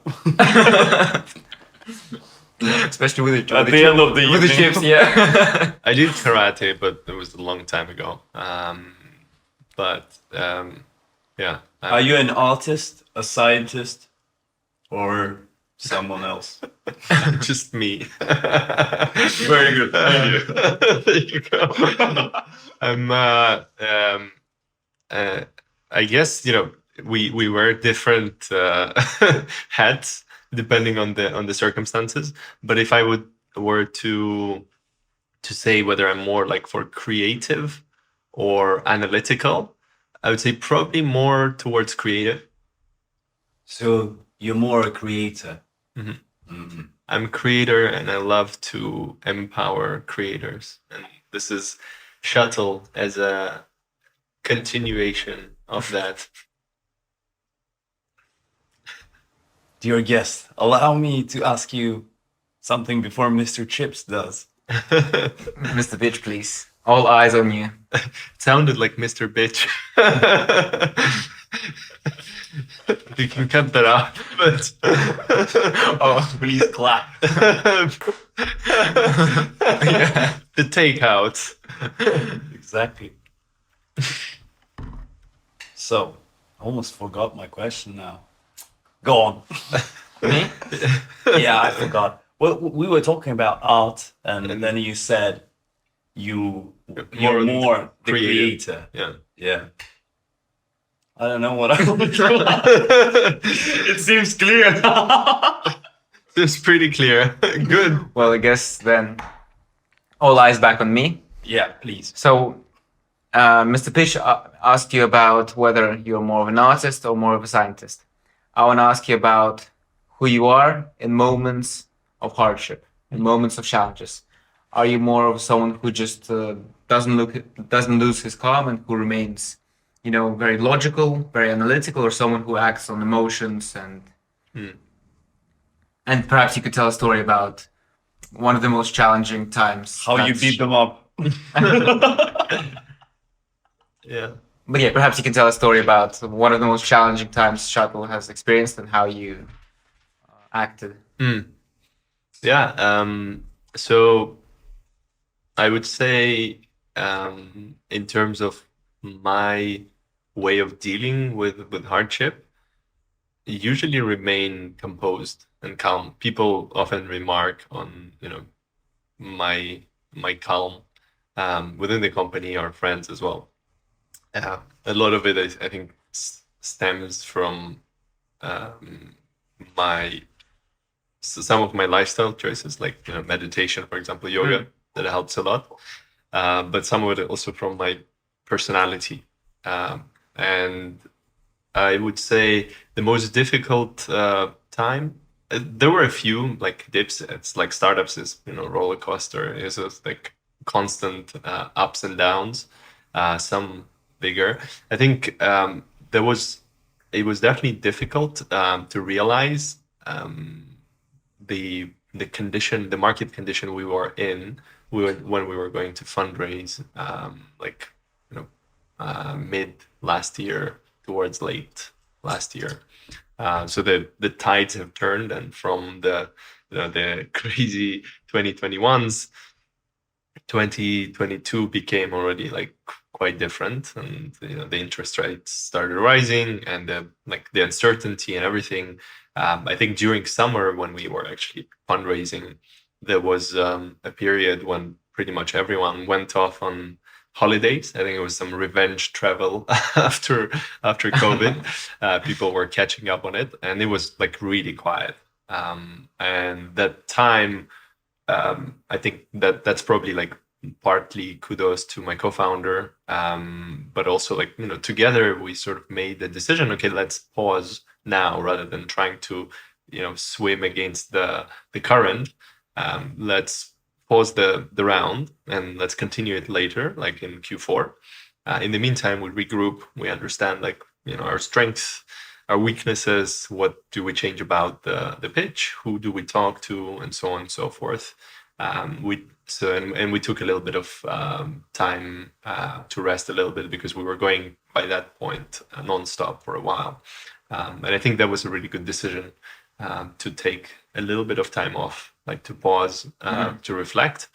Especially with the At the end of the with the evening. chips, yeah. I did karate, but it was a long time ago. Yeah. Are you an artist, a scientist, or someone else? Just me. Very good. Thank you. There you go. I'm. I guess we wear different hats depending on the circumstances. But if I were to say whether I'm more like for creative or analytical, I would say probably more towards creative. So you're more a creator. I'm a creator and I love to empower creators. And this is Shuttle as a continuation of that. Dear guest, allow me to ask you something before Mr. Chips does. Mr. Bitch, please. All eyes on you. It sounded like Mr. Bitch. You can cut that out, but Oh, please clap. The takeout. Exactly. So, I almost forgot my question now. Go on. Me? Yeah, I forgot. Well, we were talking about art, and then you said you're more the creator. Yeah. Yeah. I don't know what I want to do. It seems clear. It's pretty clear. Good. Well, I guess then all eyes back on me. Yeah, please. So, Mr. Pitch asked you about whether you're more of an artist or more of a scientist. I want to ask you about who you are in moments of hardship, in moments of challenges. Are you more of someone who just doesn't lose his calm and who remains, very logical, very analytical, or someone who acts on emotions and perhaps you could tell a story about one of the most challenging times. How you beat them up. Yeah. But yeah, perhaps you can tell a story about one of the most challenging times Shuttle has experienced and how you acted. Yeah. So I would say in terms of my way of dealing with hardship, usually remain composed and calm. People often remark on my calm within the company or friends as well. A lot of it I think stems from some of my lifestyle choices, like meditation, for example, yoga, that helps a lot. But some of it also from my personality. And I would say the most difficult time, there were a few like dips. It's like startups is roller coaster. It's just like constant ups and downs. Some bigger. I think it was definitely difficult to realize the market condition we were in when we were going to fundraise, mid last year towards late last year. So the tides have turned, and from the crazy 2021s, 2022 became already like quite different, and the interest rates started rising, and the uncertainty and everything. I think during summer, when we were actually fundraising, there was a period when pretty much everyone went off on holidays. I think it was some revenge travel after COVID. People were catching up on it, and it was like really quiet. And that time, I think that's probably like partly kudos to my co-founder, but also like together we sort of made the decision. Okay, let's pause now rather than trying to swim against the current. Let's pause the round and let's continue it later, like in Q4. In the meantime, we regroup. We understand like our strengths, our weaknesses. What do we change about the pitch? Who do we talk to, and so on and so forth. We took a little bit of time to rest a little bit, because we were going by that point nonstop for a while, and I think that was a really good decision to take a little bit of time off, like to pause, to reflect.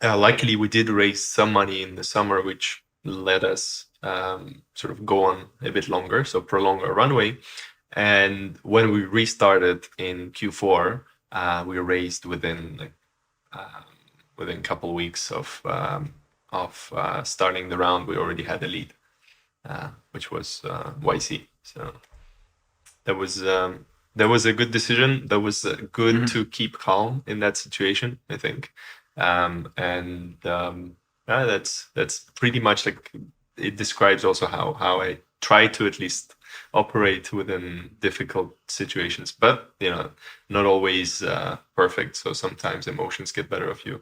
Luckily, we did raise some money in the summer, which let us sort of go on a bit longer, so prolong our runway. And when we restarted in Q4, we raised within a couple of weeks of starting the round. We already had a lead, which was YC. So that was a good decision. That was good to keep calm in that situation, I think. That's pretty much like it describes also how I try to at least operate within difficult situations, but not always perfect. So sometimes emotions get better of you.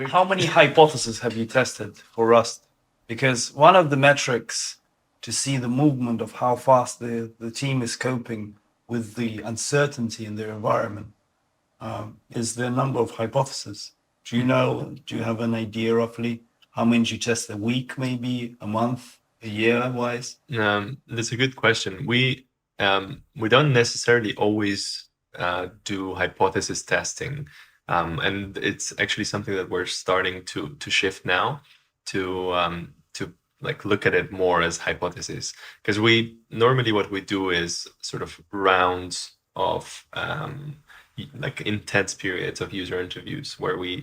How many hypotheses have you tested for Rust? Because one of the metrics to see the movement of how fast the team is coping with the uncertainty in their environment is the number of hypotheses. Do you have an idea roughly how many you test a week, maybe a month, a year wise? That's a good question. We don't necessarily always do hypothesis testing, and it's actually something that we're starting to shift now to like look at it more as hypothesis, because what we do is sort of rounds of like intense periods of user interviews where we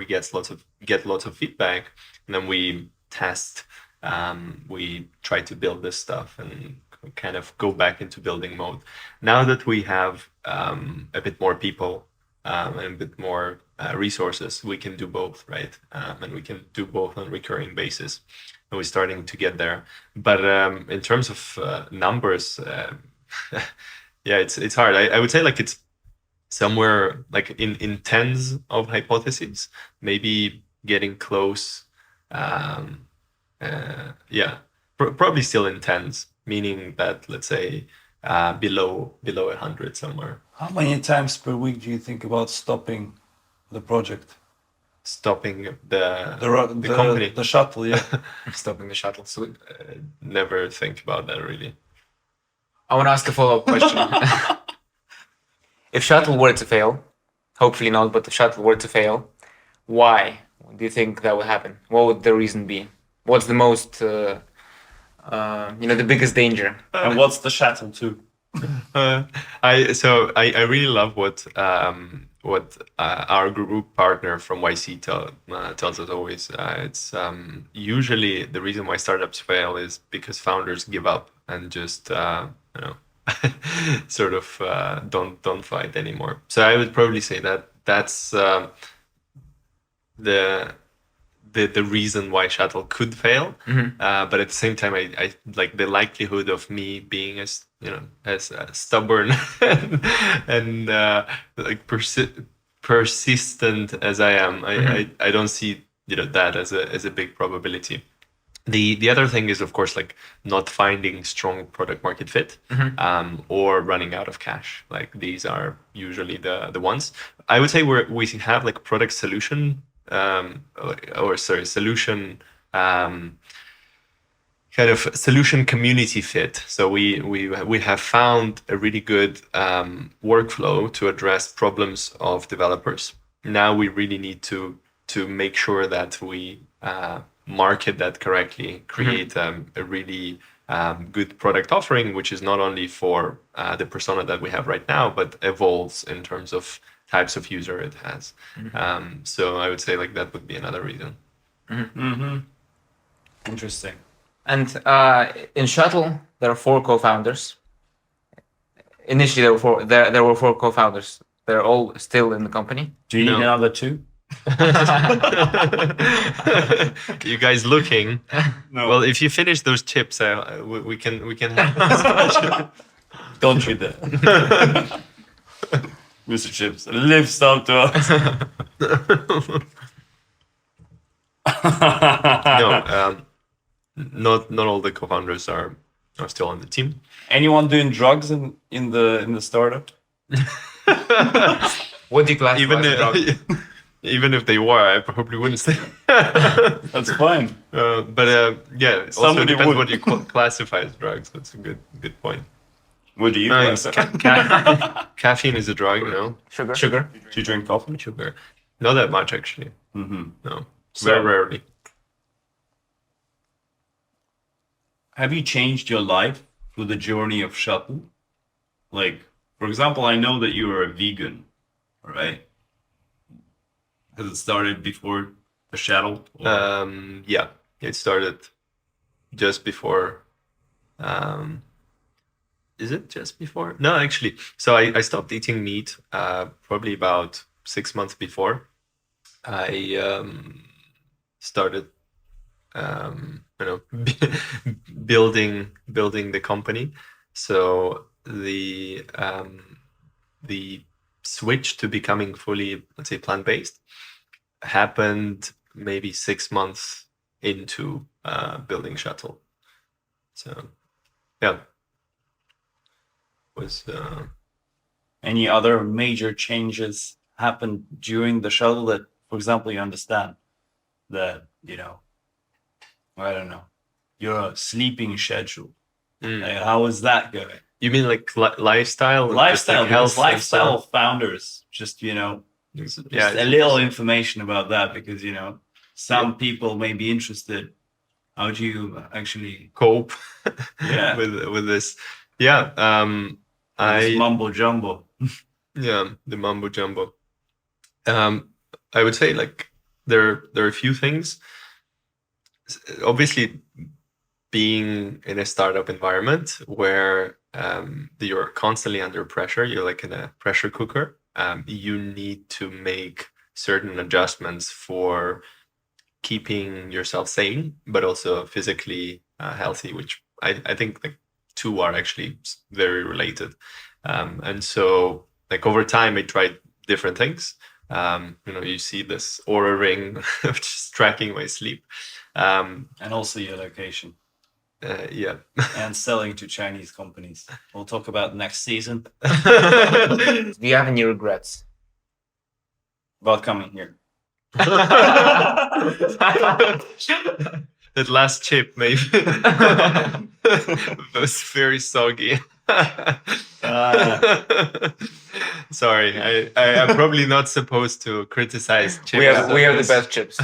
get lots of feedback, and then we test. We try to build this stuff and kind of go back into building mode. Now that we have a bit more people and a bit more resources, we can do both, right? And we can do both on a recurring basis. And we're starting to get there. But in terms of numbers, yeah, it's hard. I would say like it's somewhere like in tens of hypotheses, maybe getting close. Probably still in tens, meaning that let's say below 100 somewhere. How many times per week do you think about stopping the project? Stopping the company, the shuttle, yeah. Stopping the shuttle. So never think about that really. I want to ask a follow-up question. If shuttle were to fail, hopefully not, but if shuttle were to fail, why do you think that would happen? What would the reason be? What's the most, the biggest danger? And what's the shuttle too? I really love what our group partner from YC tells us always. It's usually the reason why startups fail is because founders give up and just sort of don't fight anymore. So I would probably say that's the reason why shuttle could fail. But at the same time, I like the likelihood of me being as stubborn and like persistent as I am. I don't see that as a big probability. The other thing is, of course, like not finding strong product market fit, or running out of cash. Like these are usually the ones. I would say we have like product solution, solution, kind of solution community fit. So we have found a really good workflow to address problems of developers. Now we really need to make sure that we market that correctly, create a really good product offering, which is not only for the persona that we have right now, but evolves in terms of types of user it has. So I would say like that would be another reason. Interesting. And in Shuttle, there are 4 co-founders. Initially, there were 4 co-founders. They're all still in the company. Do you need No. another 2? You guys looking? No. Well, if you finish those chips, we can have. Don't you dare. Mr. Chips, live up to us. No, not all the co-founders are still on the team. Anyone doing drugs in the startup? What do you classify Even as a drug? even if they were, I probably wouldn't say. That's fine. But yeah, it also Somebody depends would. what you classify as drugs. That's a good point. What do you classify? Caffeine is a drug, no? Sugar. Do you drink coffee? Sugar, not that much actually. No, So- very rarely. Have you changed your life through the journey of Shuttle? Like, for example, I know that you are a vegan, right? Has it started before the Shuttle? or- Yeah, it started just before. Is it just before? No, actually. So I stopped eating meat probably about 6 months before. I started, building the company. So the switch to becoming fully, let's say, plant-based happened maybe 6 months into building Shuttle. So yeah, was Any other major changes happened during the Shuttle that, for example, you understand that, I don't know, your sleeping schedule. Like, how is that going? you mean like lifestyle? Just Lifestyle, like because health and lifestyle stuff? founders, just, Yeah, just it's a little information about that, because, some people may be interested. How do you actually cope Yeah. with this. Yeah, this mumbo jumbo? yeah, the mumbo jumbo. I would say like there are a few things. Obviously, being in a startup environment where you're constantly under pressure, you're like in a pressure cooker. You need to make certain adjustments for keeping yourself sane, but also physically healthy, which I think like two are actually very related. And so like over time, I tried different things. You see this Aura ring of just tracking my sleep. And also your location. Yeah. And selling to Chinese companies. We'll talk about next season Do you have any regrets? about coming here. That last chip maybe was very soggy. Sorry, I'm probably not supposed to criticize chips. We have the best chips.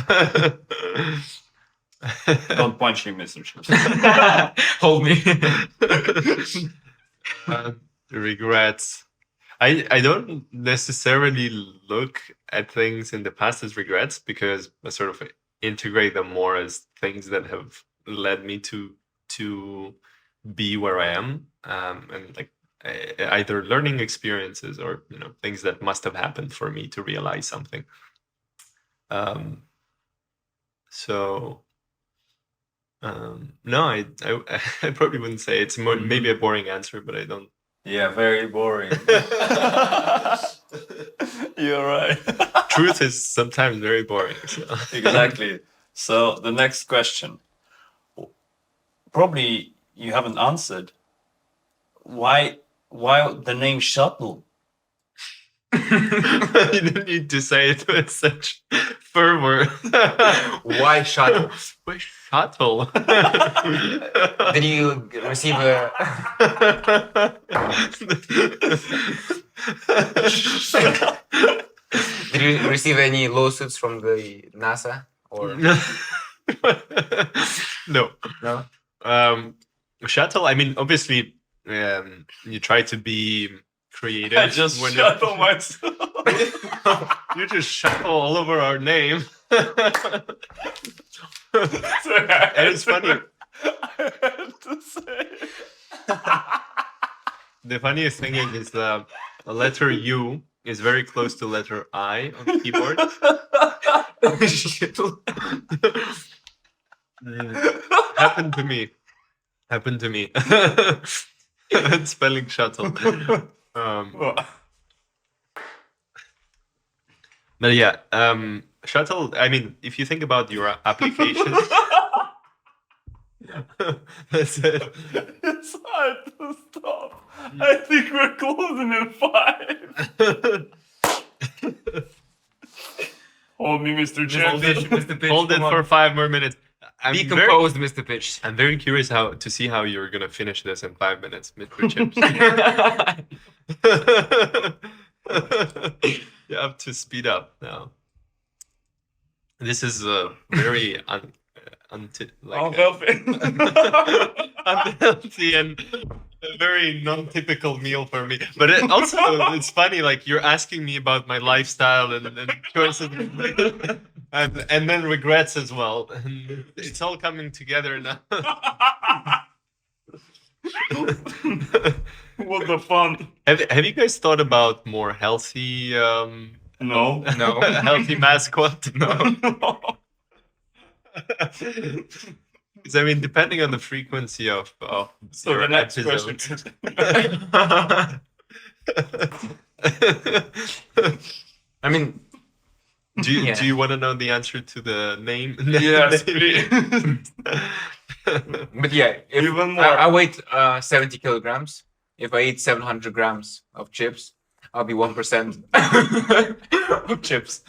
Don't punch him, Mr. Chips. Hold me. Regrets. I don't necessarily look at things in the past as regrets, because I sort of integrate them more as things that have led me to be where I am, and like either learning experiences or things that must have happened for me to realize something. So no, I probably wouldn't say it's more, maybe a boring answer, but I don't. Yeah, very boring. You're right. Truth is sometimes very boring. So. Exactly. So the next question. probably you haven't answered. Why the name Shuttle? You don't need to say it with such fervor. Why Shuttle? Why Shuttle? Did you receive a? Did you receive any lawsuits from the NASA or No. no? Shuttle, I mean, obviously, you try to be creative. I just when shuttle myself. you just shuttle all over our name. And it's funny. I had to say. The funniest thing is the letter U is very close to letter I on the keyboard. Happened to me. Spelling shuttle. But yeah, shuttle. I mean, if you think about your application, that's it. It's hard to stop. I think we're closing in 5. Hold me, Mr. Mr. Pitch, Mr. Pitch, Hold it come on. for 5 more minutes. Be composed, Mr. Pitch. I'm very curious to see how you're gonna finish this in 5 minutes, Mr. Chips. You have to speed up now. This is a very Unhealthy. unhealthy and a very non-typical meal for me. But it's funny, like you're asking me about my lifestyle and choices, and then regrets as well. And it's all coming together now. What the fun? Have you guys thought about more healthy No. No. healthy mascot? No. Because I mean, depending on the frequency of So your the next episodes. question. I mean, Do you Yeah. do you want to know the answer to the name? Yes, please. but yeah, if Even more. I weigh 70 kilograms, if I eat 700 grams of chips, I'll be 1% of chips.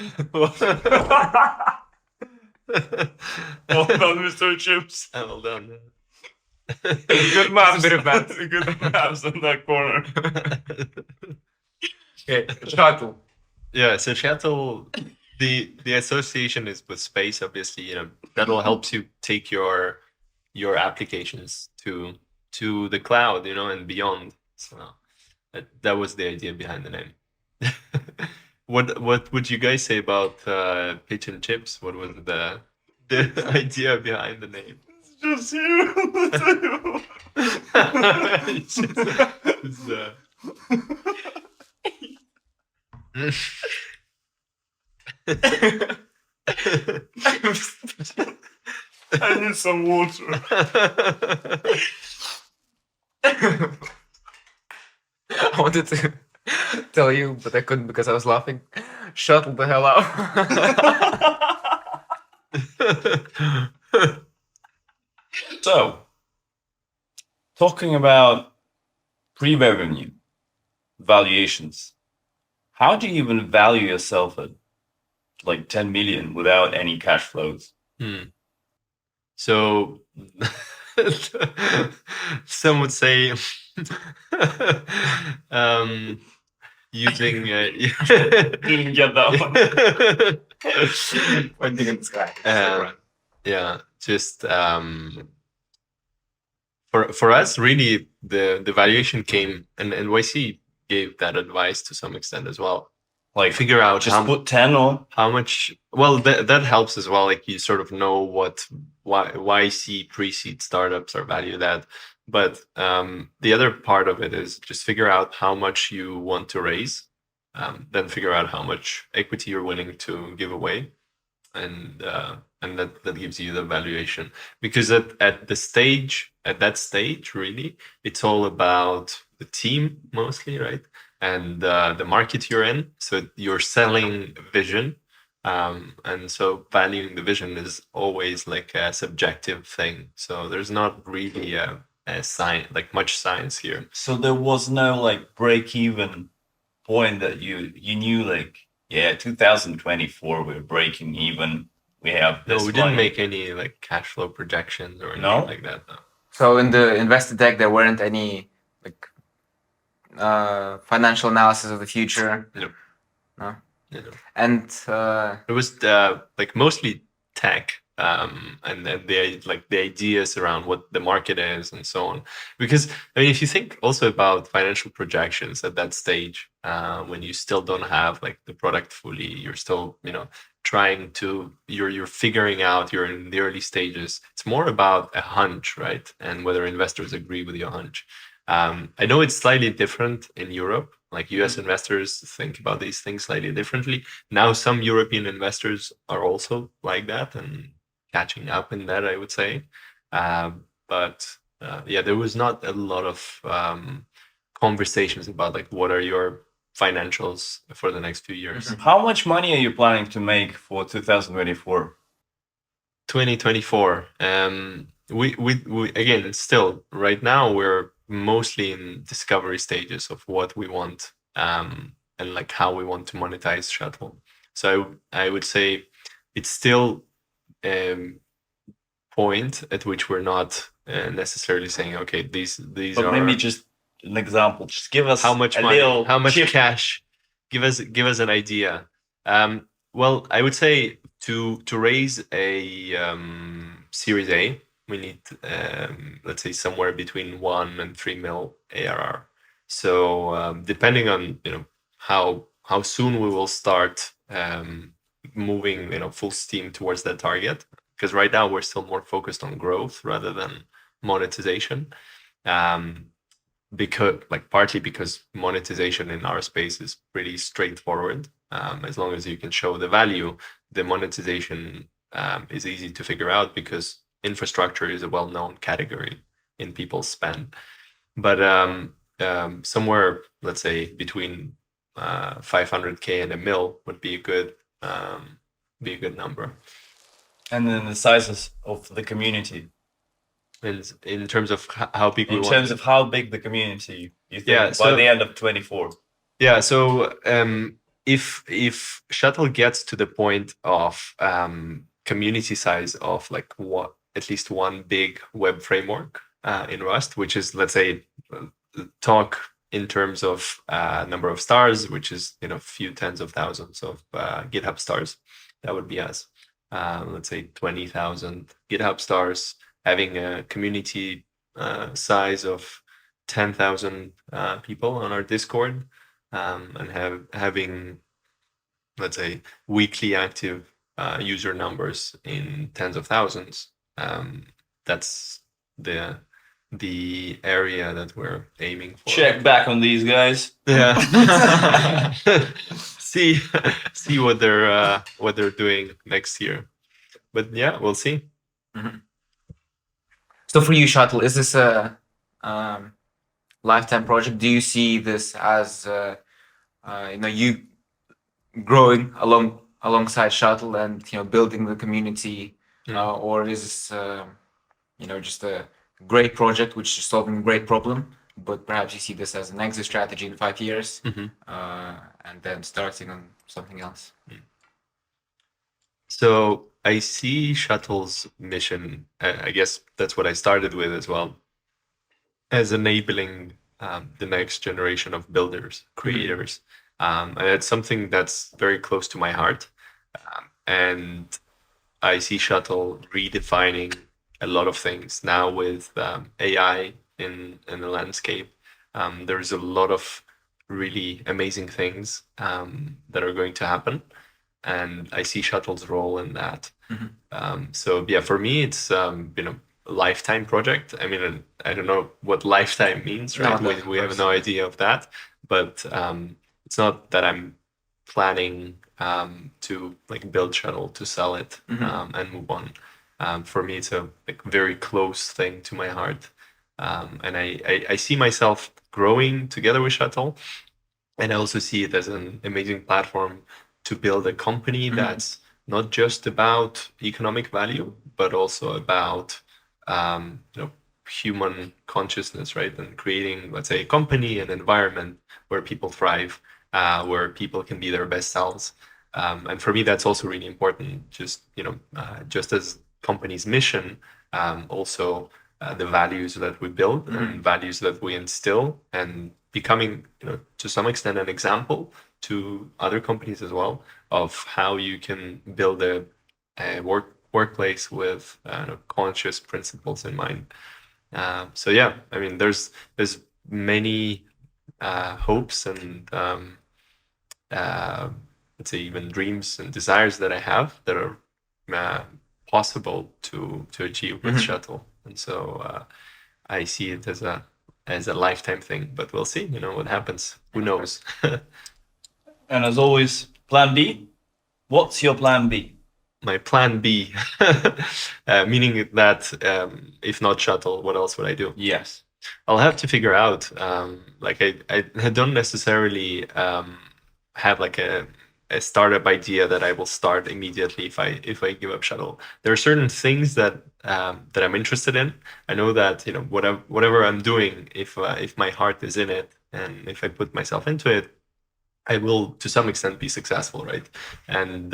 Well done, Mr. Chips. Well done. Good maths. It's a bit of maths. Good maths in that corner. Okay, shuttle. Yeah, so shuttle, the association is with space. Obviously, that'll help you take your applications to the cloud, and beyond. So that was the idea behind the name. What would you guys say about Pitch&Chips? What was the idea behind the name? It's just you. I need some water. I wanted to tell you, but I couldn't because I was laughing. Shuttle the hell out. So, talking about pre-revenue valuations, how do you even value yourself at like 10 million without any cash flows? So some would say using Didn't get that one. Pointing in the sky. yeah, just for us, really, the valuation came, and NYC gave that advice to some extent as well. Like figure out Just put 10 on. how much. Well, that helps as well. Like you sort of know what YC pre-seed startups are valued at. But the other part of it is just figure out how much you want to raise, then figure out how much equity you're willing to give away, and that gives you the valuation. Because at that stage, really, it's all about the team mostly, right? And the market you're in. So you're selling vision. And so valuing the vision is always like a subjective thing. So there's not really a science, like much science here. So there was no like break-even point that you knew like, yeah, 2024 we're breaking even. We have No, this we didn't money. make any like cash flow projections or anything No? like that. No. So in the investor deck, there weren't any like financial analysis of the future. No. No. You know. And It was like mostly tech, and then the ideas around what the market is and so on. Because I mean, if you think also about financial projections at that stage, when you still don't have like the product fully, you're still trying to you're figuring out, you're in the early stages. It's more about a hunch, right? And whether investors agree with your hunch. I know it's slightly different in Europe. Like US investors think about these things slightly differently. Now, some European investors are also like that and catching up in that, I would say. But yeah, there was not a lot of conversations about like what are your financials for the next few years. How much money are you planning to make for 2024? 2024. We again, still right now we're mostly in discovery stages of what we want and like how we want to monetize Shuttle. So I would say it's still point at which we're not necessarily saying, okay, these But are maybe just an example. Just give us how much a money, little how much chip. cash. Give us an idea. Well, I would say to raise a Series A, we need let's say somewhere between 1 and 3 mil ARR. So depending on how soon we will start moving full steam towards that target, because right now we're still more focused on growth rather than monetization. Because partly because monetization in our space is pretty straightforward. As long as you can show the value, the monetization is easy to figure out because infrastructure is a well-known category in people's spend. But somewhere, let's say between 500K and a mil would be a good number. And then the sizes of the community. In terms of how big we want. In terms of how big the community you think Yeah, by so- the end of 24. Yeah, so if Shuttle gets to the point of community size of like at least one big web framework in Rust, which is, let's say, talk in terms of number of stars, which is few tens of thousands of GitHub stars, that would be us. Let's say 20,000 GitHub stars, having a community size of 10,000 people on our Discord, and having, let's say, weekly active user numbers in tens of thousands. That's the area that we're aiming for. Check back on these guys. Yeah. see what they're doing next year. But yeah, we'll see. Mhm. So for you, Shuttle, is this a lifetime project? Do you see this as you growing alongside Shuttle and building the community, or is this just a great project which is solving a great problem, but perhaps you see this as an exit strategy in 5 years, and then starting on something else? So I see Shuttle's mission, I guess that's what I started with as well, as enabling the next generation of builders, creators. And it's something that's very close to my heart. And I see Shuttle redefining a lot of things now with AI in the landscape. There's a lot of really amazing things that are going to happen. And I see Shuttle's role in that. So yeah, for me, it's a lifetime project. I mean, I don't know what lifetime means, right? No, We have no idea of that. But it's not that I'm planning to build Shuttle to sell it and move on. For me, it's a very close thing to my heart, and I see myself growing together with Shuttle, and I also see it as an amazing platform to build a company that's not just about economic value, but also about human consciousness, right? And creating, let's say, a company, an environment where people thrive, where people can be their best selves. And for me, that's also really important. Just just as company's mission, also the values that we build and values that we instill, and becoming, to some extent, an example to other companies as well of how you can build a workplace with conscious principles in mind. So yeah, I mean, there's many hopes and let's say even dreams and desires that I have that are possible to achieve with Shuttle, and so I see it as a lifetime thing. But we'll see, what happens. Who knows? And as always, plan B. What's your plan B? My plan B, meaning that if not Shuttle, what else would I do? Yes. I'll have to figure out. I don't necessarily have like a startup idea that I will start immediately if I give up Shuttle. There are certain things that I'm interested in. I know that whatever I'm doing, if my heart is in it and if I put myself into it, I will to some extent be successful, right? And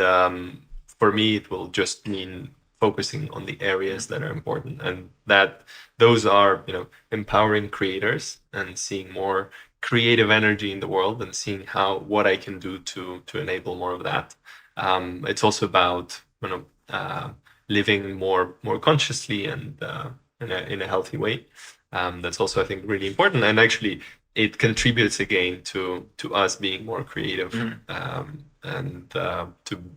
for me, it will just mean focusing on the areas that are important, and that those are empowering creators and seeing more creative energy in the world and seeing what I can do to enable more of that. It's also about living more consciously and in a healthy way. That's also, I think, really important, and actually it contributes again to us being more creative and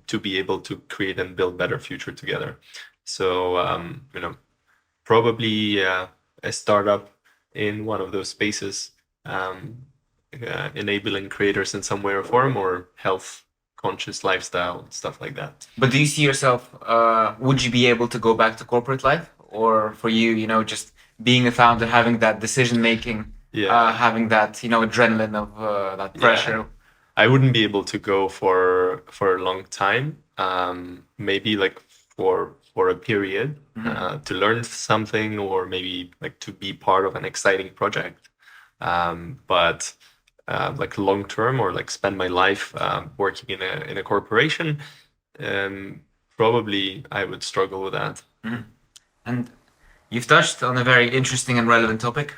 to be able to create and build better future together. So probably a startup in one of those spaces, enabling creators in some way or form, or health conscious lifestyle, stuff like that. But do you see yourself, would you be able to go back to corporate life? Or for you, just being a founder, having that decision making, having that, adrenaline of that pressure? Yeah. I wouldn't be able to go for a long time. Maybe like for a period to learn something, or maybe like to be part of an exciting project. But like long term, or like spend my life working in a corporation, probably I would struggle with that. And you've touched on a very interesting and relevant topic,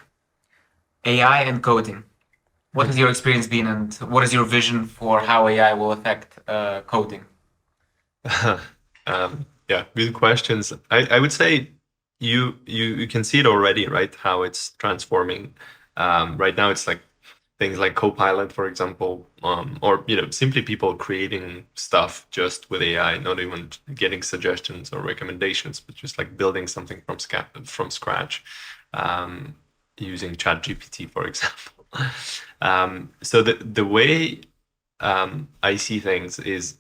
AI and coding. What has your experience been, and what is your vision for how AI will affect coding? Yeah, good questions. I would say you can see it already, right? How it's transforming. Right now, it's like things like Copilot, for example, or simply people creating stuff just with AI, not even getting suggestions or recommendations, but just like building something from scratch, using ChatGPT, for example. So the way I see things is,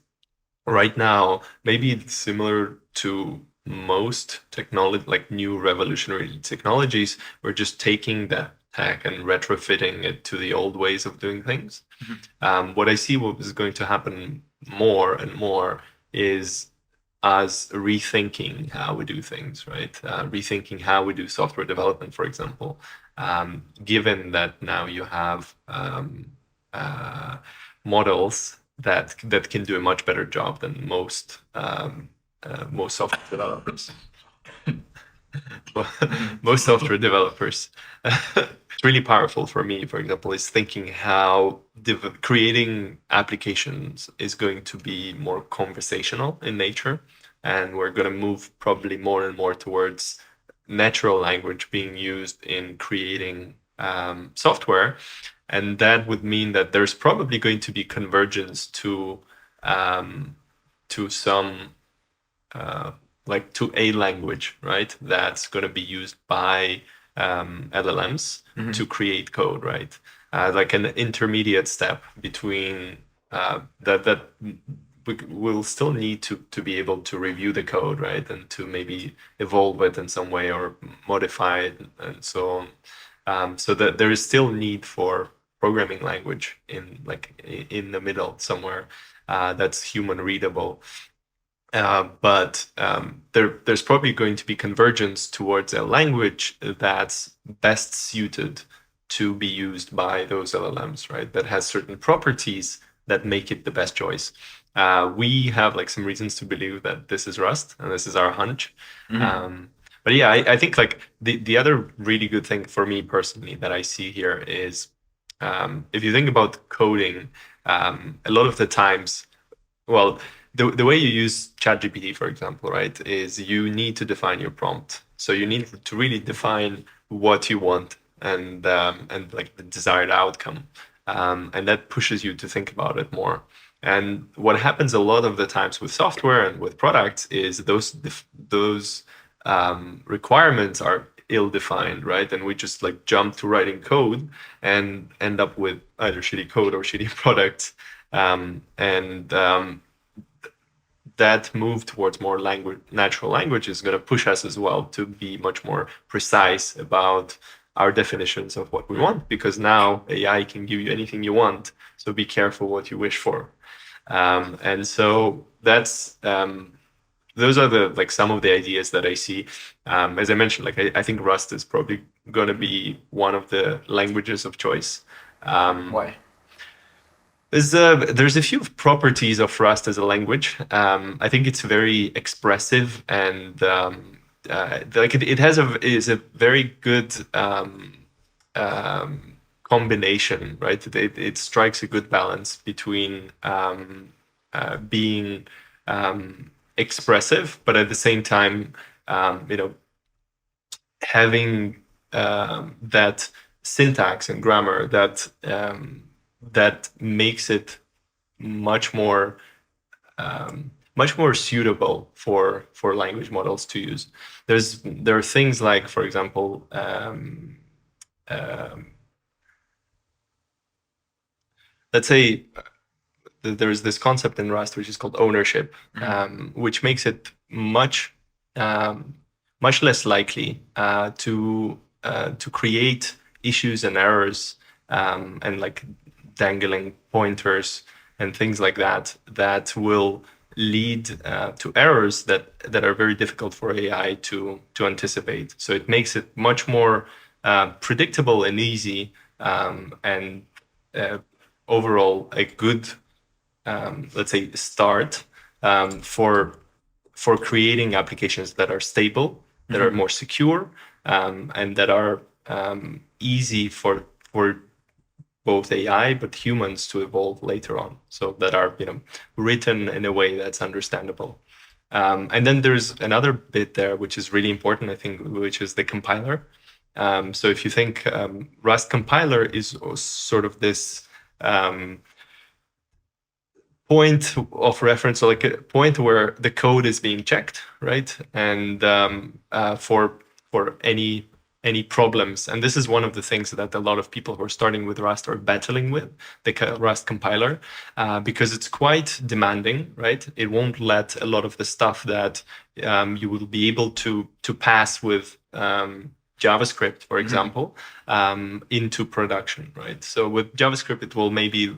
right now, maybe it's similar to most technology, like new revolutionary technologies. We're just taking that tech and retrofitting it to the old ways of doing things. What I see what is going to happen more and more is us rethinking how we do things, right? Rethinking how we do software development, for example. Given that now you have models that can do a much better job than most software developers. Most software developers. It's really powerful for me, for example, is thinking how creating applications is going to be more conversational in nature, and we're going to move probably more and more towards natural language being used in creating software. And that would mean that there's probably going to be convergence to some like to a language, right? That's going to be used by LLMs to create code, right? Like an intermediate step between that we'll still need to be able to review the code, right? And to maybe evolve it in some way or modify it and so on. So that there is still need for programming language in the middle somewhere that's human readable. But there's probably going to be convergence towards a language that's best suited to be used by those LLMs, right? That has certain properties that make it the best choice. We have like some reasons to believe that this is Rust, and this is our hunch. But yeah, I think like the other really good thing for me personally that I see here is if you think about coding, a lot of the times, well, the way you use ChatGPT, for example, right, is you need to define your prompt. So you need to really define what you want and like the desired outcome, and that pushes you to think about it more. And what happens a lot of the times with software and with products is those requirements are ill-defined, right? And we just like jump to writing code and end up with either shitty code or shitty products. That move towards more natural language is going to push us as well to be much more precise about our definitions of what we want, because now AI can give you anything you want. So be careful what you wish for. And so that's those are some of the ideas that I see. As I mentioned, I think Rust is probably going to be one of the languages of choice. Why? There's a few properties of Rust as a language. I think it's very expressive, and it is a very good combination, right? It strikes a good balance between being expressive, but at the same time, having that syntax and grammar that makes it much more suitable for language models to use. There are things like, for example, let's say there's this concept in Rust which is called ownership, which makes it much less likely to create issues and errors and like dangling pointers and things like that will lead to errors that are very difficult for AI to anticipate. So it makes it much more predictable and easy, and overall a good let's say start for creating applications that are stable, that are more secure, and that are easy for both AI but humans to evolve later on. So that are written in a way that's understandable. And then there's another bit there which is really important, I think, which is the compiler. So if you think Rust compiler is sort of this point of reference, or like a point where the code is being checked, right? And for any problems. And this is one of the things that a lot of people who are starting with Rust are battling with, the Rust compiler, because it's quite demanding, right? It won't let a lot of the stuff that you will be able to pass with JavaScript, for example, into production, right? So with JavaScript, it will maybe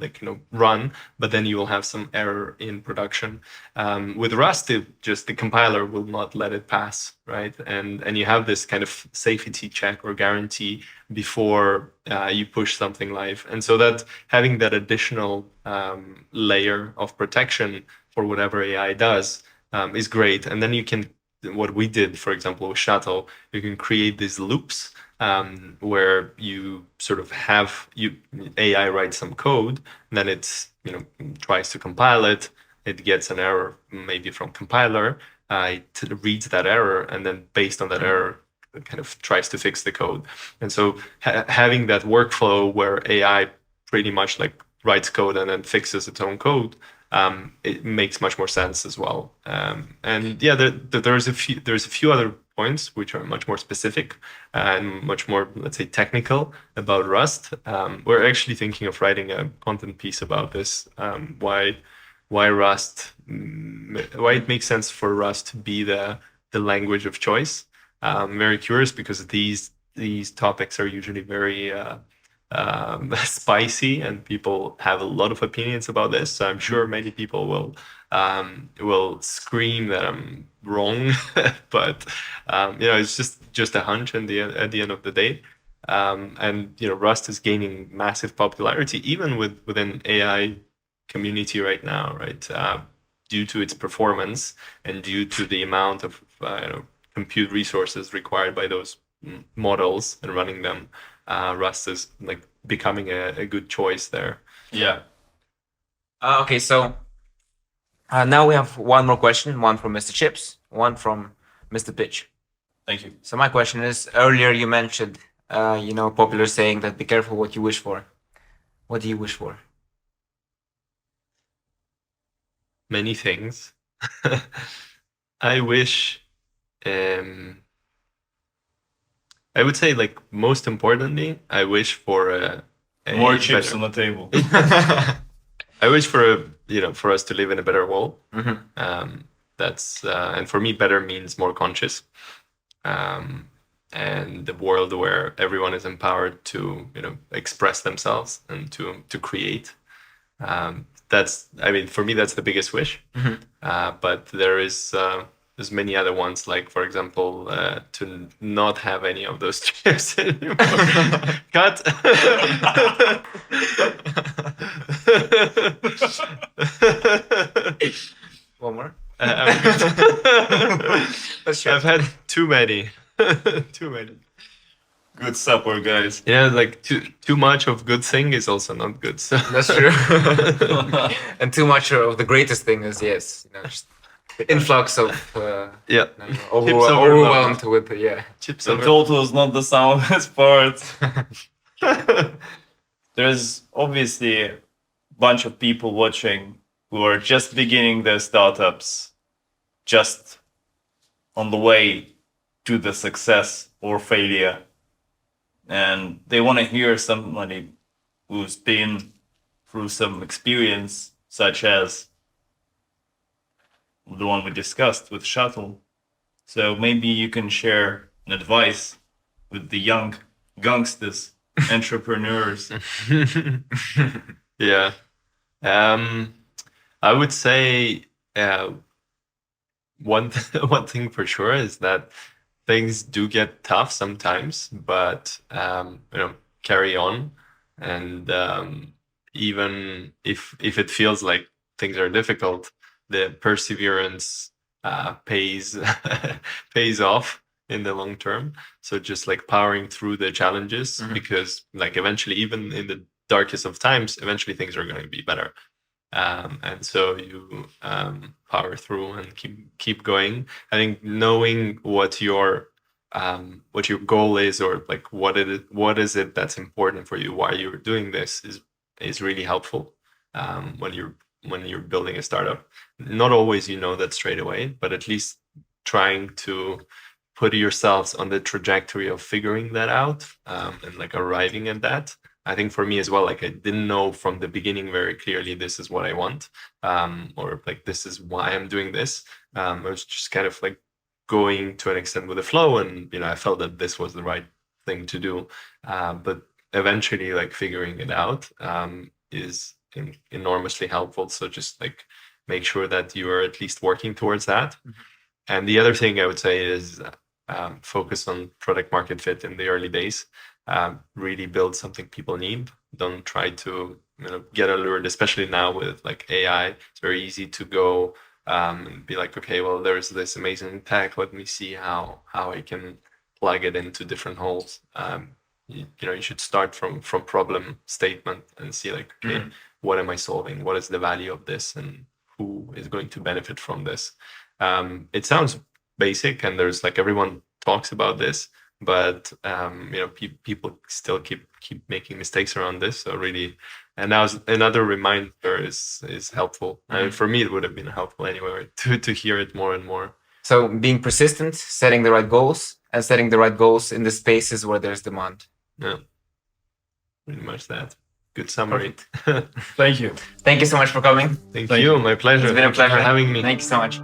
run, but then you will have some error in production. With Rust, the compiler will not let it pass, right? And you have this kind of safety check or guarantee before you push something live. And so that having that additional layer of protection for whatever AI does is great. And then you can, what we did, for example, with Shuttle, you can create these loops where you sort of have AI write some code, and then it tries to compile it. It gets an error maybe from compiler. It reads that error, and then based on that error, it kind of tries to fix the code. And so having that workflow where AI pretty much like writes code and then fixes its own code, it makes much more sense as well. And yeah, there's a few other points which are much more specific and much more, let's say, technical about Rust. We're actually thinking of writing a content piece about this. Why Rust? Why it makes sense for Rust to be the language of choice? I'm very curious because these topics are usually very spicy, and people have a lot of opinions about this. So I'm sure many people will scream that I'm wrong, but it's just a hunch at the end of the day. And Rust is gaining massive popularity even within AI community right now, right? Due to its performance and due to the amount of compute resources required by those models and running them, Rust is like becoming a good choice there. Yeah. Okay, so now we have one more question, one from Mr. Chips, one from Mr. Pitch. Thank you. So my question is, earlier you mentioned, popular saying that be careful what you wish for. What do you wish for? Many things. I wish, I would say, like, most importantly, I wish for a More chips better- on the table. I wish for us to live in a better world. Mhm. That's and for me, better means more conscious, and the world where everyone is empowered to express themselves and to create. For me, that's the biggest wish. But there's many other ones, like, for example, to not have any of those chips anymore. Cut. One more. I've had too many. Too many. Good supper, guys. Yeah, like too much of good thing is also not good. So That's true. And too much of the greatest thing is, just the influx of yeah, overwhelmed with chips. The total is not the soundest part. There's obviously a bunch of people watching who are just beginning their startups, just on the way to the success or failure. And they want to hear somebody who's been through some experience, such as the one we discussed with Shuttle. So maybe you can share an advice with the young gangsters, entrepreneurs. Yeah. I would say one thing for sure is that things do get tough sometimes, but carry on, and even if it feels like things are difficult, the perseverance pays pays off in the long term. So just like powering through the challenges, because like eventually, even in the darkest of times, eventually things are going to be better. And so you power through and keep going. I think knowing what your goal is, or like what is it that's important for you, why you're doing this, is really helpful when you're building a startup. Not always that straight away, but at least trying to put yourselves on the trajectory of figuring that out, and like arriving at that. I think for me as well, like I didn't know from the beginning very clearly this is what I want, or like this is why I'm doing this. I was just kind of like going to an extent with the flow, and I felt that this was the right thing to do. But eventually, like figuring it out is enormously helpful. So just like make sure that you are at least working towards that. And the other thing I would say is focus on product market fit in the early days. Really build something people need. Don't try to get allured, especially now with like AI. It's very easy to go and be like, okay, well, there's this amazing tech. Let me see how I can plug it into different holes. You should start from problem statement and see like, okay, what am I solving? What is the value of this, and who is going to benefit from this? It sounds basic, and there's like everyone talks about this, but people still keep making mistakes around this. So really, and now another reminder is helpful. And for me, it would have been helpful anyway to hear it more and more. So being persistent, setting the right goals, and setting the right goals in the spaces where there's demand. Yeah, pretty much that. Good summary. Thank you. Thank you so much for coming. Thank you. My pleasure. It's been a pleasure Thank you for having me. Thank you so much.